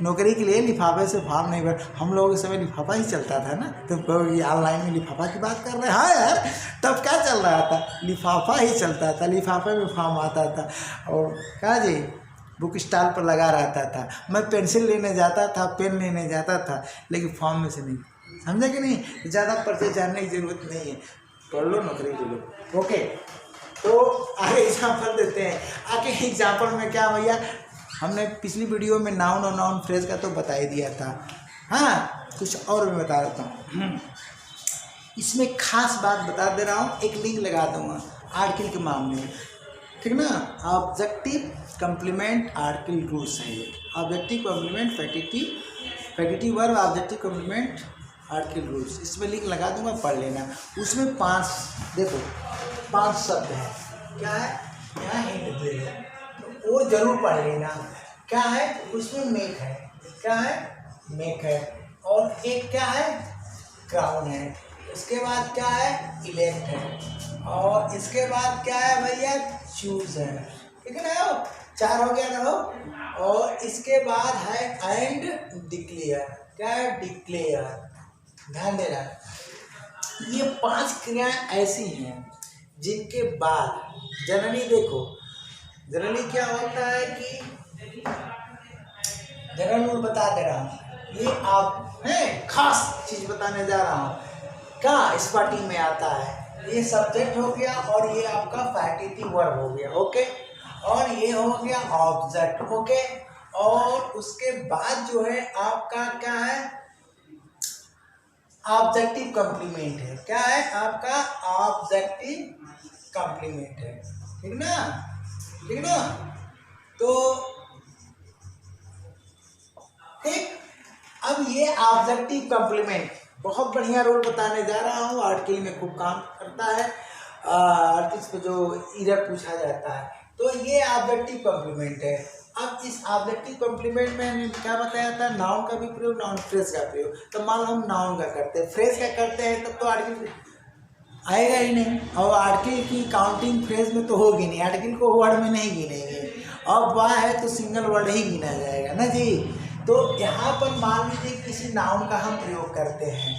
नौकरी के लिए लिफाफे से फार्म नहीं भर। हम लोगों के समय लिफाफा ही चलता था ना, तो ये ऑनलाइन में लिफाफा की बात कर रहे हैं। हाँ यार तब क्या चल रहा था, लिफाफा ही चलता था, लिफाफे में फार्म आता था और क्या जी बुक स्टॉल पर लगा रहता था। मैं पेंसिल लेने जाता था, पेन लेने जाता था, लेकिन फॉर्म में से नहीं, समझे कि नहीं। ज़्यादा परिचय जानने की ज़रूरत नहीं है, पढ़ लो नौकरी ले लो। ओके तो आगे एग्जाम्पल देते हैं। आगे एग्जाम्पल में क्या भैया, हमने पिछली वीडियो में नाउन और नाउन फ्रेज का तो बता ही दिया था। हाँ कुछ और भी बता देता हूँ। इसमें खास बात बता दे रहा हूँ, एक लिंक लगा दूंगा आर्टिकल के मामले में, ठीक ना। ऑब्जेक्टिव कंप्लीमेंट आर्टिकल रूल्स है ये, objective complement factitive verb objective complement article rules, इसमें लिंक लगा दूंगा, पढ़ लेना। उसमें 5 देखो 5 शब्द है, क्या है यहाँ हिंट दे रहे, तो वो जरूर पढ़ लेना। क्या है उसमें मेक है, क्या है मेक है, और एक क्या है क्राउन है, इसके बाद क्या है इलेक्ट है, और इसके बाद क्या है भैया चूज है, ठीक है ना, 4 हो गया ना हो। और इसके बाद है एंड डिक्लेयर, क्या है डिक्लेयर, ध्यान देना। ये 5 क्रियाएं ऐसी हैं जिनके बाद जनरली देखो, जनरली क्या होता है कि जनरल रूल बता दे रहा हूँ, ये आप है खास चीज बताने जा रहा हूँ, क्या इस पार्टी में आता है, ये सब्जेक्ट हो गया और ये आपका फैक्टिटिव वर्ब हो गया, ओके, और ये हो गया ऑब्जेक्ट, ओके, और उसके बाद जो है आपका क्या है ऑब्जेक्टिव कॉम्प्लीमेंट है, क्या है आपका ऑब्जेक्टिव कॉम्प्लीमेंट है, ठीक ना, ठीक ना। तो ठीक, अब ये ऑब्जेक्टिव कॉम्प्लीमेंट बहुत बढ़िया रोल बताने जा रहा हूँ, आर्टिकल में खूब काम करता है, आर्टिकल्स पे जो इरर पूछा जाता है, तो ये ऑब्जेक्टिव कॉम्प्लीमेंट है। अब इस ऑब्जेक्टिव कॉम्प्लीमेंट में हमने क्या बताया था, नाउन का भी प्रयोग, नाउन फ्रेज का प्रयोग। तो मान लो हम नाउन का करते हैं, फ्रेज का करते हैं, तब तो आर्टिकल आएगा ही नहीं, और आर्टिकल की काउंटिंग फ्रेज में तो होगी नहीं, आर्टिकल को वर्ड में नहीं गिनेंगे, अब वाह है तो सिंगल वर्ड ही गिना जाएगा ना जी। तो यहाँ पर मान लीजिए किसी नाउन का हम प्रयोग करते हैं,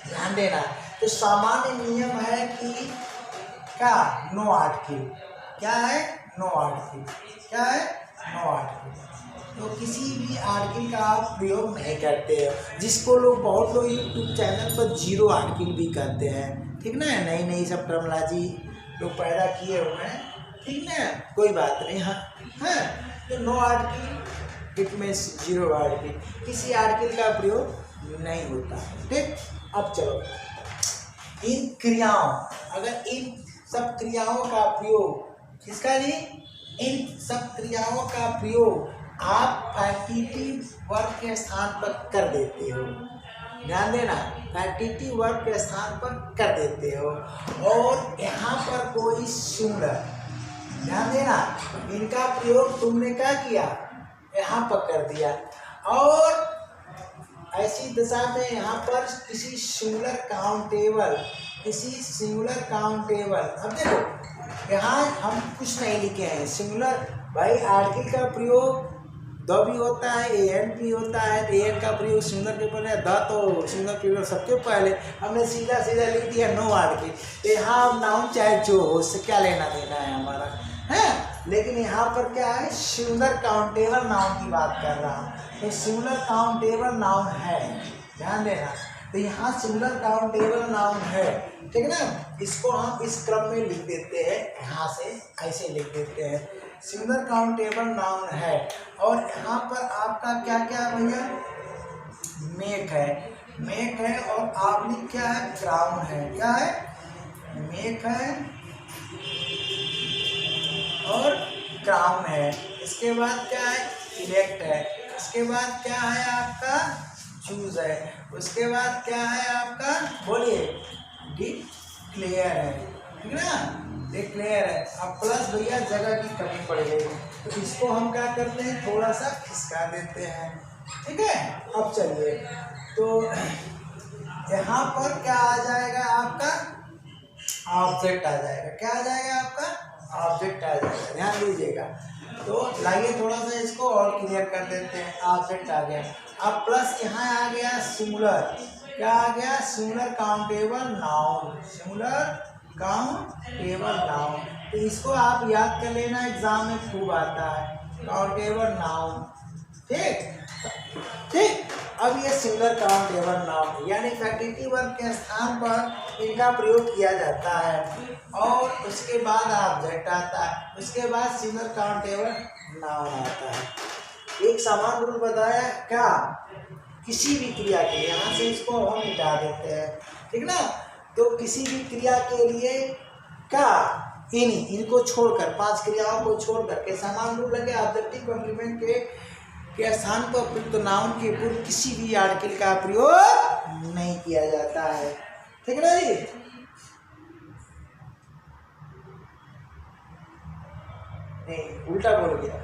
ध्यान देना, तो सामान्य नियम है कि क्या नो आर्टिकल, क्या है नो आर्टिकल, क्या है नो आर्टिकल, तो किसी भी आर्टिकल का आप प्रयोग नहीं करते हैं, जिसको लोग बहुत लोग यूट्यूब चैनल पर 0 आर्टिकल भी कहते हैं, ठीक ना, नई नई सब टर्मिनोलॉजी लोग पैदा किए हुए हैं, ठीक ना, कोई बात नहीं। हाँ हाँ, तो no article it means 0 article, किसी आर्टिकल का प्रयोग नहीं होता, ठीक। अब चलो इन क्रियाओं, अगर इन सब क्रियाओं का प्रयोग, किसका जी, इन सब क्रियाओं का प्रयोग आप फैक्टिटिव वर्ब के स्थान पर कर देते हो, ध्यान देना, फैक्टिटिव वर्ब के स्थान पर कर देते हो, और यहाँ पर कोई सिंगुलर, ध्यान देना, इनका प्रयोग तुमने क्या किया यहाँ पर कर दिया, और ऐसी दशा में यहाँ पर किसी सिंगुलर काउंटेबल, किसी सिंगुलर काउंटेबल, अब देखो यहाँ हम कुछ नहीं लिखे हैं, सिंगुलर भाई आर्टिकल का प्रयोग द भी होता है, एन भी होता है, एन का प्रयोग सिंगुलर के पहले, द तो सिंगुलर प्लूरल सबके पहले, हमने सीधा सीधा लिख दिया नो आर्टिकल, तो यहाँ नाउन चाहे जो हो उससे क्या लेना देना है हमारा, है। लेकिन यहाँ पर क्या है सिंगुलर काउंटेबल नाउन की बात कर रहा हूँ, तो सिंगुलर काउंटेबल नाउन है, ध्यान देना, तो यहाँ सिंगुलर काउंटेबल नाउन है, ठीक है ना। इसको हम इस क्रम में लिख देते हैं, यहाँ से ऐसे लिख देते हैं, सिंगुलर काउंटेबल नाउन है, और यहाँ पर आपका क्या क्या भैया मेक है, मेक है, और आपने क्या है क्राउन है, क्या है मेक है और क्राउन है, इसके बाद क्या है इलेक्ट है, इसके बाद क्या है आपका चूज है, उसके बाद क्या है आपका बोलिए डिक्लेयर है, ठीक ना, डिक्लेयर है। अब प्लस भैया जगह की कमी पड़ गई, तो इसको हम क्या करते हैं थोड़ा सा खिसका देते हैं, ठीक है। अब चलिए, तो यहाँ पर क्या आ जाएगा आपका ऑब्जेक्ट आ जाएगा, क्या आ जाएगा आपका ऑब्जेक्ट आ जाएगा, ध्यान दीजिएगा। तो लाइए थोड़ा सा इसको और क्लियर कर देते हैं, ऑब्जेक्ट आ गया, अब प्लस यहाँ आ गया सिंगुलर, क्या आ गया singular countable noun, singular countable noun, तो इसको आप याद कर लेना, एग्जाम में खूब आता है काउंटेबल नाउन, ठीक ठीक। अब ये सिंगुलर काउंटेबल नाउन यानी फैक्टिटिव वर्ब के स्थान पर इनका प्रयोग किया जाता है, और उसके बाद ऑब्जेक्ट आता है, उसके बाद सिंगुलर काउंटेबल नाउन आता है। एक सामान्य रूल बताया क्या, किसी भी क्रिया के यहाँ से इसको हम मिटा देते हैं, ठीक ना, तो किसी भी क्रिया के लिए क्या इनको छोड़कर, 5 क्रियाओं को छोड़कर के समान रूप लगे ऑब्जेक्टिव कॉम्प्लीमेंट के स्थान पर प्रयुक्त नाउन के पूर्व किसी भी आर्टिकल का प्रयोग नहीं किया जाता है। ठीक है ना जी? नहीं, उल्टा बोल गया।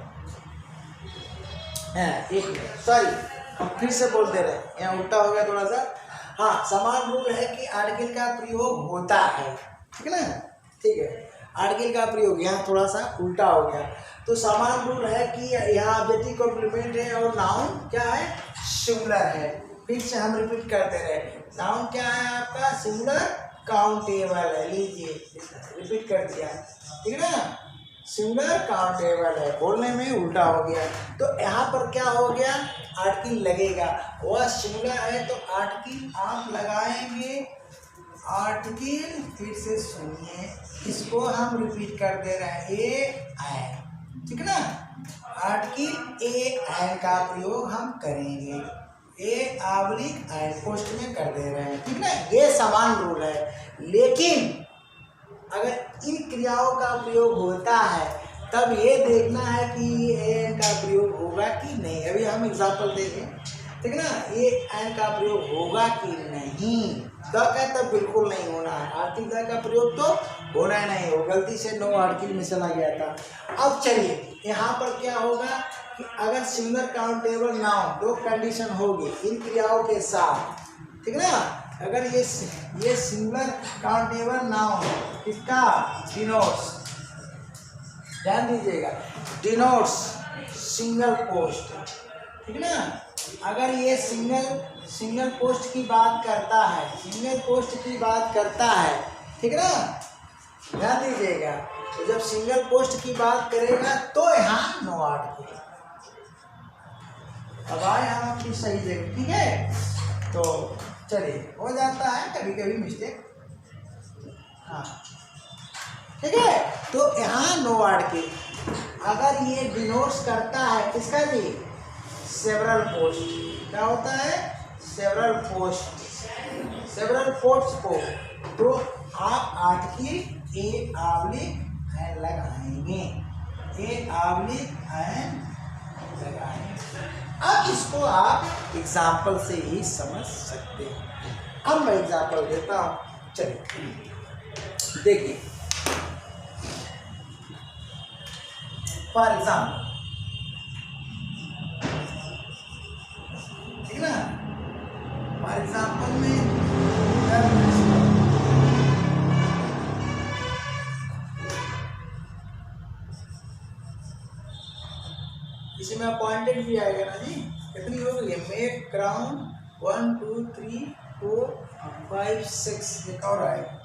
एक मिनट, सॉरी, हम फिर से बोल दे रहे हैं, यहाँ उल्टा हो गया थोड़ा सा। हाँ, समान रूल है कि आर्टिकल का प्रयोग होता है। ठीक है ना? ठीक है, आर्टिकल का प्रयोग यहाँ थोड़ा सा उल्टा हो गया। तो समान रूल है कि यहाँ ऑब्जेक्टिव कॉम्प्लीमेंट है और नाउन क्या है, सिंगुलर है। फिर से हम रिपीट करते रहे, नाउन क्या है आपका, सिंगुलर काउंटेबल है। लीजिए, रिपीट कर दिया। ठीक है ना? सिंगुलर काउंटेबल है, बोलने में उल्टा हो गया। तो यहाँ पर क्या हो गया, आर्टिकल लगेगा, वह सिंगुलर है तो आर्टिकल आप लगाएंगे। आर्टिकल फिर से सुनिए, इसको हम रिपीट कर दे रहे हैं, ए एन। ठीक है ना? आर्टिकल ए एन का प्रयोग हम करेंगे, ए ऑब्लिक एन पोस्ट में कर दे रहे हैं। ठीक है ना? ये समान रूल है। लेकिन अगर इन क्रियाओं का प्रयोग होता है तब ये देखना है कि ए एन का प्रयोग होगा कि नहीं। अभी हम एग्जाम्पल देखें। ठीक है ना? ए एन का प्रयोग होगा कि नहीं, द का तब बिल्कुल नहीं होना है। आर्टिकल द का प्रयोग तो होना ही नहीं हो, गलती से नो आर्टिकल में चला गया था। अब चलिए, यहाँ पर क्या होगा कि अगर सिंगुलर काउंटेबल नाउन, 2 कंडीशन होगी इन क्रियाओं के साथ। ठीक है ना? अगर ये सिंगुलर काउंटेबल नाउन किसका, डिनोट्स, ध्यान दीजिएगा, डिनोट्स सिंगल पोस्ट। ठीक है ना? अगर ये सिंगल पोस्ट की बात करता है, सिंगल पोस्ट की बात करता है, ठीक है ना, ध्यान दीजिएगा। तो जब सिंगल पोस्ट की बात करेगा तो यहाँ नो आर्टिकल। अब आए हम अपनी सही जगह। ठीक है? तो चलिए, हो जाता है कभी कभी मिस्टेक। हाँ, ठीक है? तो यहाँ नो आर्टिकल। अगर ये डिनोट्स करता है किसका जी, सेवरल पोस्ट। क्या होता है, सेवरल पोस्ट, सेवरल पोस्ट को तो आप आर्टिकल ए ऑब्लिक एन लगाएंगे, ए ऑब्लिक एन लगाएंगे। अब इसको आप एग्जाम्पल से ही समझ सकते हैं। अब मैं एग्जाम्पल देता हूँ, चलिए देखिए। फॉर एग्जाम्पल, ठीक ना, फॉर एग्जाम्पल में इसी में अपॉइंटेड भी आएगा ना जी। कितनी हो गई, मेक क्राउन 1 2 3 4 5 6, एक और आएगा।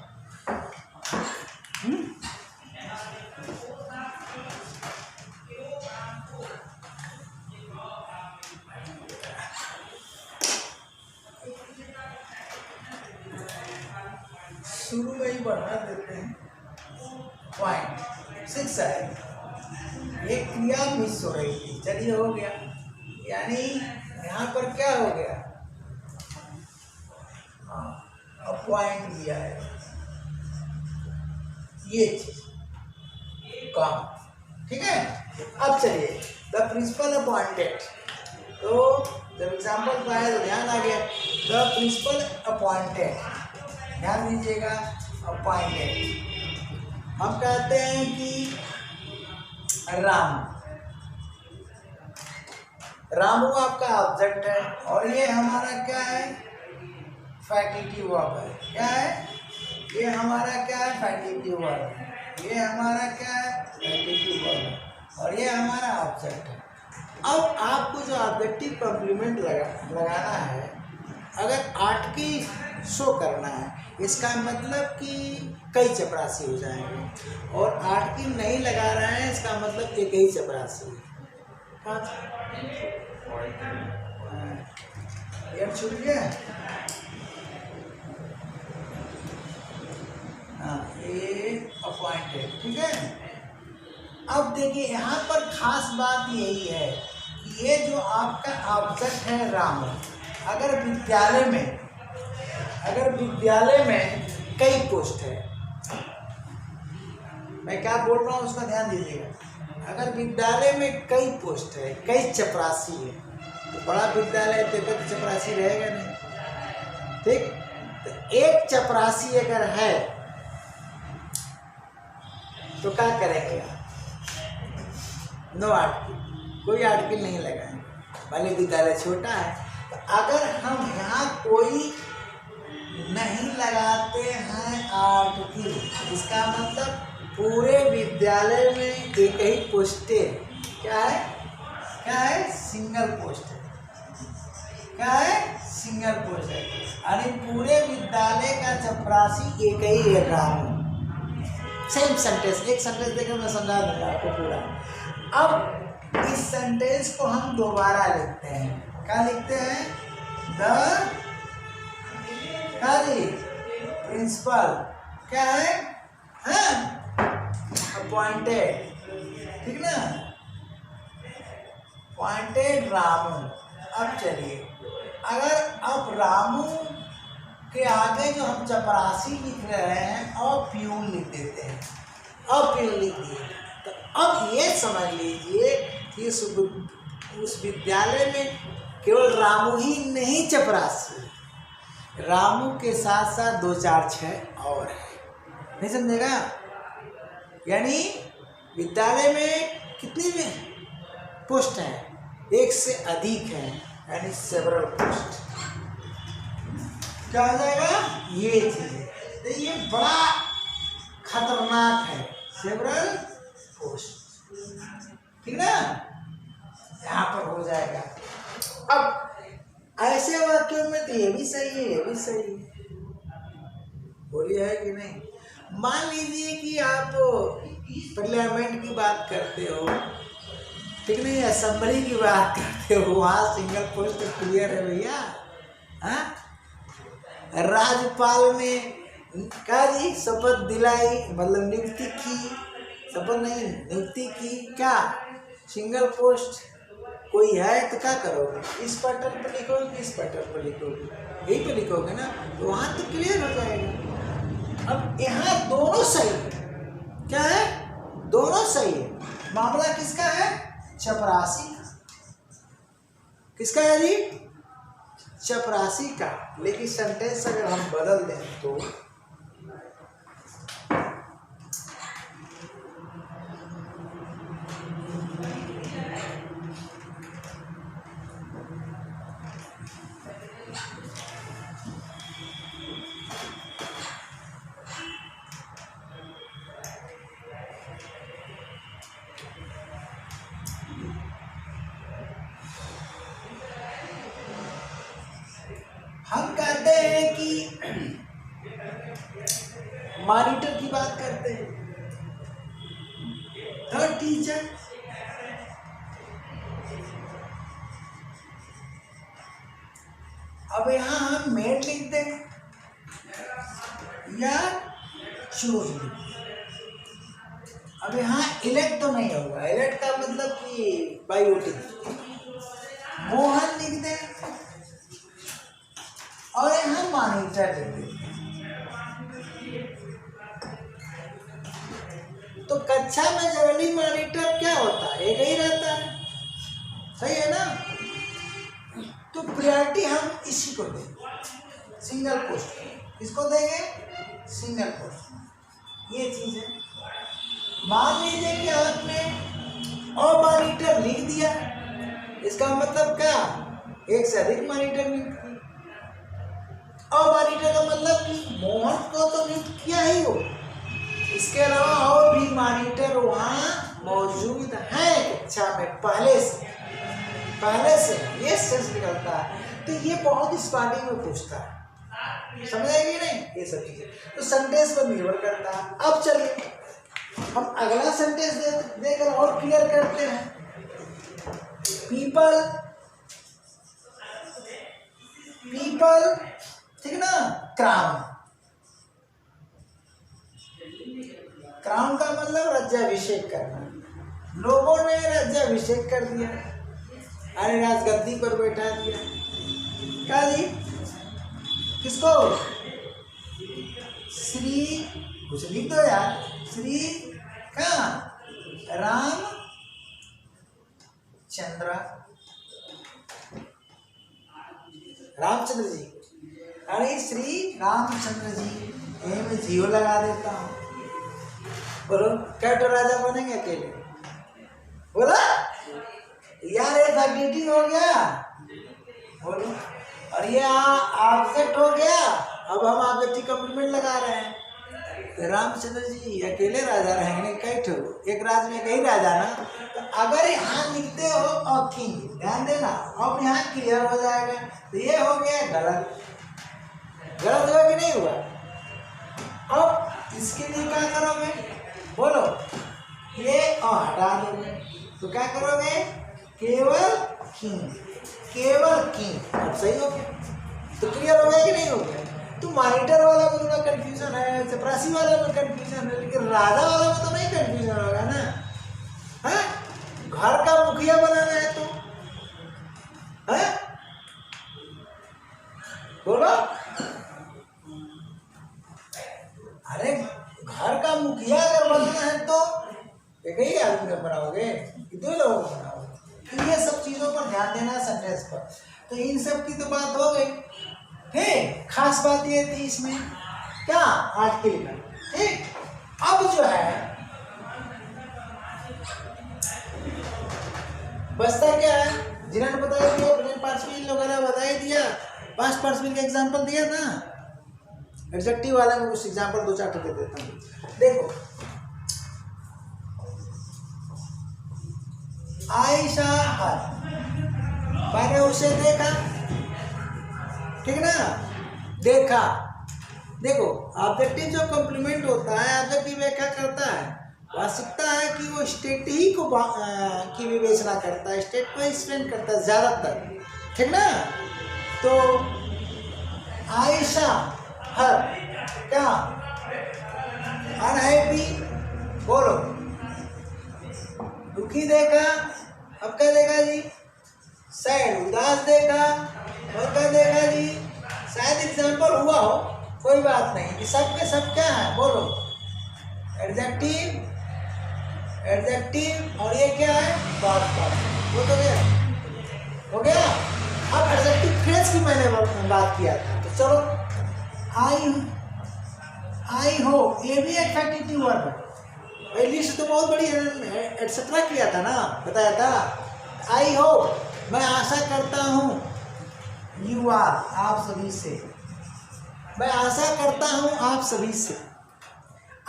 शुरू में ही बढ़ा देते हैं, पॉइंट 6 आएगा। एक क्रिया मिस हो रही थी, चलिए हो गया। यानी यहाँ पर क्या हो गया, अब पॉइंट दिया है, ये चीज काम। ठीक है? अब चलिए, द प्रिंसिपल अपॉइंटेड। तो जब एग्जाम्पल पाया तो ध्यान आ गया, द प्रिंसिपल अपॉइंटेड, ध्यान दीजिएगा, अपॉइंटेड। हम कहते हैं कि रामू आपका ऑब्जेक्ट है और ये हमारा क्या है, फैकल्टी वर्ब है। क्या है ये हमारा, क्या है, फैकल्टी वर्ब है। ये हमारा क्या है, फैकल्टी वर्ब है और ये हमारा ऑब्जेक्ट है। अब आपको जो ऑब्जेक्टिव कॉम्प्लीमेंट लगाना है, अगर आर्टिकल शो करना है, इसका मतलब कि कई चपरासी हो जाएंगे, और आर्टिकल नहीं लगा रहे हैं इसका मतलब एक ही चपरासी है। छूट गया। हाँ, ये अपॉइंटेड। ठीक है? अब देखिए, यहाँ पर खास बात यही है कि ये जो आपका ऑब्जेक्ट है रामू, अगर विद्यालय में कई पोस्ट है। मैं क्या बोल रहा हूँ उसका ध्यान दीजिएगा। अगर विद्यालय में कई पोस्ट है, कई चपरासी है, तो बड़ा विद्यालय तो चपरासी रहेगा नहीं, ठीक। तो एक चपरासी अगर है तो क्या करेंगे आप? नो आर्टिकल, कोई आर्टिकल नहीं लगाएंगे, भले विद्यालय छोटा है। तो अगर हम यहाँ कोई नहीं लगाते हैं आर्टिकल, इसका मतलब पूरे विद्यालय में एक ही पोस्ट है। क्या है? क्या है? सिंगल पोस्ट है। क्या है? सिंगल पोस्ट है। यानी पूरे विद्यालय का चपरासी एक ही है, रामू। सेम सेंटेंस, एक सेंटेंस देखकर मैं समझा दूंगा आपको पूरा। अब इस सेंटेंस को हम दोबारा लिखते हैं। क्या लिखते हैं? द प्रिंसिपल क्या है? अपॉइंटेड, ठीक ना, अपॉइंटेड रामू। अब चलिए, अगर अब रामू के आगे जो हम चपरासी लिख रहे हैं और प्यून लिख देते हैं, और प्यून लिख दिए, तो अब ये समझ लीजिए कि उस विद्यालय में केवल रामू ही नहीं चपरासी, रामू के साथ साथ 2 4 6 और है। नहीं समझेगा? यानी विद्यालय में कितनी पोस्ट हैं? 1 से अधिक है, यानी सेवरल पोस्ट। क्या हो जाएगा? ये चीज है, तो ये बड़ा खतरनाक है, सेवरल पोस्ट, ठीक ना, यहाँ पर हो जाएगा। अब ऐसे वाक्यों में तो ये भी सही है, ये भी सही है, बोलिए है कि नहीं? मान लीजिए कि आप पार्लियामेंट की बात करते हो, ठीक नहीं, असेंबली की बात करते हो, वहाँ सिंगल पोस्ट क्लियर है भैया। हाँ, राज्यपाल ने क्या जी शपथ दिलाई, मतलब नियुक्ति की, शपथ नहीं नियुक्ति की, क्या सिंगल पोस्ट कोई है तो क्या करोगे? इस पैटर्न पर लिखोगे, इस पैटर्न पर लिखोगे, यही पे लिखोगे ना, तो वहाँ तो क्लियर हो जाएगा। अब यहाँ दोनों सही है। क्या है? दोनों सही है। मामला किसका है? चपरासी का। किसका है जी? चपरासी का। लेकिन सेंटेंस अगर हम बदल दें तो हम कहते हैं कि मॉनिटर की बात करते हैं, थर्ड टीचर। अब यहाँ हम मेड लिख दें या चूज लिख दें। अब यहाँ इलेक्ट तो नहीं होगा, इलेक्ट का मतलब कि बाई वोटिंग। मोहन लिख दें और यहाँ मॉनिटर लिख दें। तो कक्षा में जनरली मॉनिटर क्या होता है? एक ही रहता है, सही है ना? तो प्रायोरिटी हम इसी को देंगे, सिंगल पोस्ट। इसको देंगे सिंगल पोस्ट, ये चीज है। मान लीजिए कि आपने और मॉनिटर लिख दिया, इसका मतलब क्या? एक से अधिक मॉनिटर नियुक्त किया। और मॉनिटर का मतलब कि मोहन को तो नियुक्त किया ही हो, इसके अलावा और भी मॉनिटर वहाँ मौजूद हैं कक्षा में पहले से ये सेंस निकलता है। तो ये बहुत स्टार्टिंग में पूछता है, समझेगी नहीं? ये सब चीजें तो सेंटेंस पर निर्भर करता है। अब चलिए हम अगला सेंटेंस देकर और क्लियर करते हैं। पीपल, ठीक ना, क्राउन। क्राउन का मतलब राज्याभिषेक करना। लोगों ने राज्याभिषेक कर दिया, अरे राजगद्दी पर बैठा दिया। क्या जी? किसको? श्री कुछ लिख दो यार, श्री कहाँ रामचंद्र जी, अरे श्री रामचंद्र जी, यहीं में जीरो लगा देता हूँ। बोलो क्या तो राजा बनेंगे अकेले? बोला यार ये फैक्टिव हो गया। बोलो और ये ऑब्जेक्ट हो गया। अब हम ऑब्जेक्टिव कॉम्प्लीमेंट लगा रहे हैं। रामचंद्र जी अकेले राजा रहेंगे, कई ठो एक राज में कई राजा ना। तो अगर यहाँ लिखते हो और किंग, ध्यान देना, अब यहाँ क्लियर हो जाएगा। तो ये हो गया गलत, गलत हुआ कि नहीं हुआ? अब इसके लिए क्या करोगे? बोलो ये और हटा दोगे तो क्या करोगे? केवल किंग, केवल किंग। अब सही हो गया। तो क्लियर हो गया कि नहीं हो गया? तो मॉनिटर वाला में थोड़ा कंफ्यूजन है, चपरासी वाला में कंफ्यूजन है, लेकिन राजा वाला में तो नहीं कंफ्यूजन होगा ना। है घर का मुखिया बनाना है तो है, बोलो अरे घर का मुखिया अगर बनना है तो एक ही आदमी का बनाओगे, दो लोगों का बनाओगे। तो ये सब चीजों पर ध्यान देना है सेंटेंस पर। तो इन सब की तो बात हो गई। ठीक, खास बात ये थी इसमें क्या आज के लिए। ठीक, अब जो है बचता क्या है? जिन्होंने बताया दिया, प्रेजेंट पार्टिसिपल वगैरह बता ही दिया, पास्ट पार्टिसिपल का एग्जांपल दिया ना। एडजेक्टिव वाला में कुछ एग्जांपल दो चार दे देता हूँ। देखो आयशा हर, मैंने उसे देखा, ठीक ना, देखा। देखो ऑब्जेक्टिव जो कॉम्प्लीमेंट होता है, ऑब्जेक्टिव व्याख्या करता है, वास्तविकता है कि वो स्टेट ही को की विवेचना करता है, स्टेट को एक्सप्लेन करता है ज्यादातर, ठीक ना। तो आयशा हर क्या अनहैप्पी, बोलो दुखी देखा। अब क्या देखा जी? सैड, उदास देखा। और क्या देखा जी? शायद एग्जाम्पल हुआ हो, कोई बात नहीं। सब के सब क्या है? बोलो एडजेक्टिव, एडजेक्टिव और ये क्या है? Past participle. वो तो गया, हो गया। अब एडजेक्टिव फ्रेज की मैंने बात किया था, तो चलो आई हो, ये भी एक फैक्टिव वर्ब है। लिस्ट तो बहुत बड़ी है, एटसेट्रा किया था ना, बताया था। आई हो, मैं आशा करता हूँ, यू आर, आप सभी से, मैं आशा करता हूँ आप सभी से।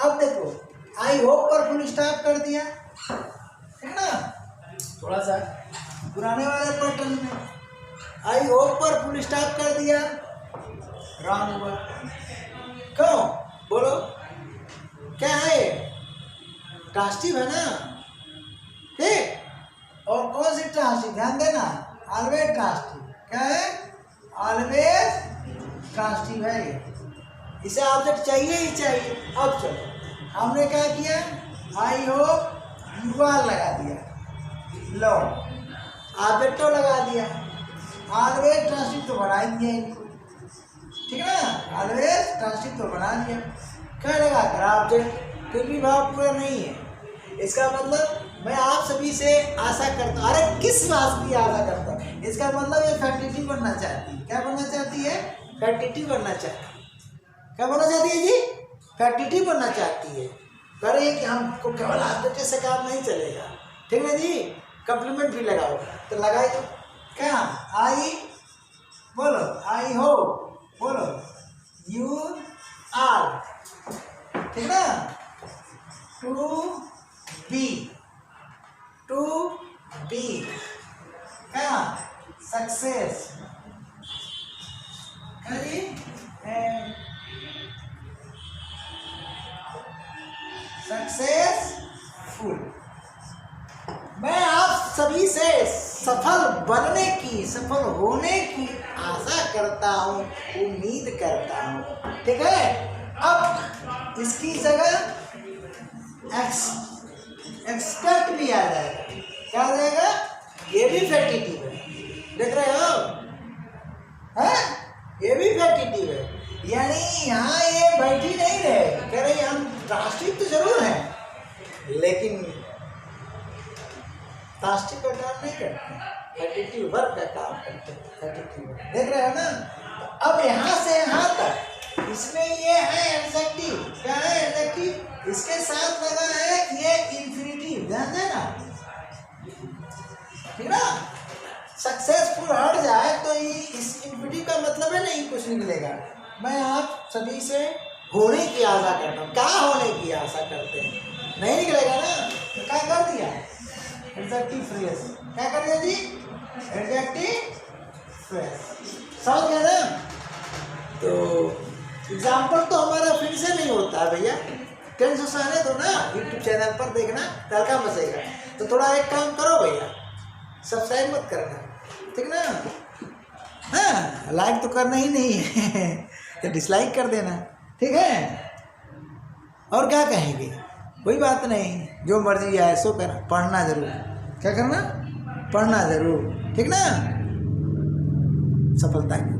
अब देखो आई होप पर फुल स्टॉप कर दिया, है ना, थोड़ा सा पुराने वाले पैटर्न में। आई होप पर फुल स्टॉप कर दिया, रॉन्ग हुआ। क्यों? बोलो क्या है? ट्रांसिटिव है ना, ठीक। और कौन सी ट्रांसिटिव? ध्यान देना, ऑलवेज ट्रांसिटिव। क्या है? ऑलवेज ट्रांसिटिव है ये, इसे ऑब्जेक्ट चाहिए ही चाहिए। अब चलो हमने क्या किया? आई होप यू आर लगा दिया, लो ऑब्जेक्टो लगा दिया, ऑलवेज ट्रांसिटिव तो बना ही दिया इनको, ठीक है ना। ऑलवेज ट्रांसिटिव तो बना दिया, क्या लगा कर ऑब्जेक्ट, फिर भी भाव पूरा नहीं है। इसका मतलब मैं आप सभी से आशा करता हूँ। अरे किस बात की आशा करता हूँ? इसका मतलब ये फैक्टिटिव बनना चाहती है। क्या बनना चाहती है? फैक्टिटिव बनना चाहती है। क्या बनना चाहती है जी? फैक्टिटिव बनना चाहती है। करे कि हमको केवल ऑब्जेक्ट से काम नहीं चलेगा, ठीक है जी। कम्प्लीमेंट भी लगाओ, तो लगाए तो क्या? आई, बोलो आई हो, बोलो यू आर, ठीक ना। टू बी, टू बी क्या? Success, successful. मैं आप सभी से सफल बनने की, सफल होने की आशा करता हूँ, उम्मीद करता हूँ, ठीक है। अब इसकी जगह एक्सपेक्ट भी आ जाएगा। क्या आ जाएगा? ये भी फैक्टिटिव है, देख रहे हो, है ये भी फैक्टिटिव है। यानी यहाँ ये बैठी नहीं रहे, कह रही हम राष्ट्रीय तो जरूर हैं लेकिन राष्ट्रीय का काम नहीं करते, एडिटिव वर्क का काम करते हैं। एडिटिव वर्क देख रहे हो ना। तो अब यहाँ से यहाँ तक इसमें ये है एडजेक्टिव, क्या है एडजेक्टिव, इसके साथ लगा है ये इंफिनिटिव, ध्यान देना, ठीक ना। सक्सेसफुल हट जाए तो इस इंफिनिटिव का मतलब है नहीं कुछ निकलेगा। मैं आप सभी से होने की आशा करता हूँ, क्या होने की आशा करते हैं, नहीं निकलेगा ना। तो क्या कर दिया, एडजेक्टिव फ्रेज, क्या कर दिया जी, एडजेक्टिव फ्रेज, समझ गया ना। तो एग्जाम्पल तो हमारा फिर से नहीं होता है भैया, टेंस आने दो ना, यूट्यूब चैनल पर देखना, तड़का मचेगा। तो थोड़ा एक काम करो भैया, सब्सक्राइब मत करना, ठीक ना, हाँ लाइक तो करना ही नहीं है तो डिसलाइक कर देना, ठीक है। और क्या कहेंगे, कोई बात नहीं, जो मर्जी आए सो करना, पढ़ना जरूर, क्या करना, पढ़ना जरूर, ठीक ना। सफलता की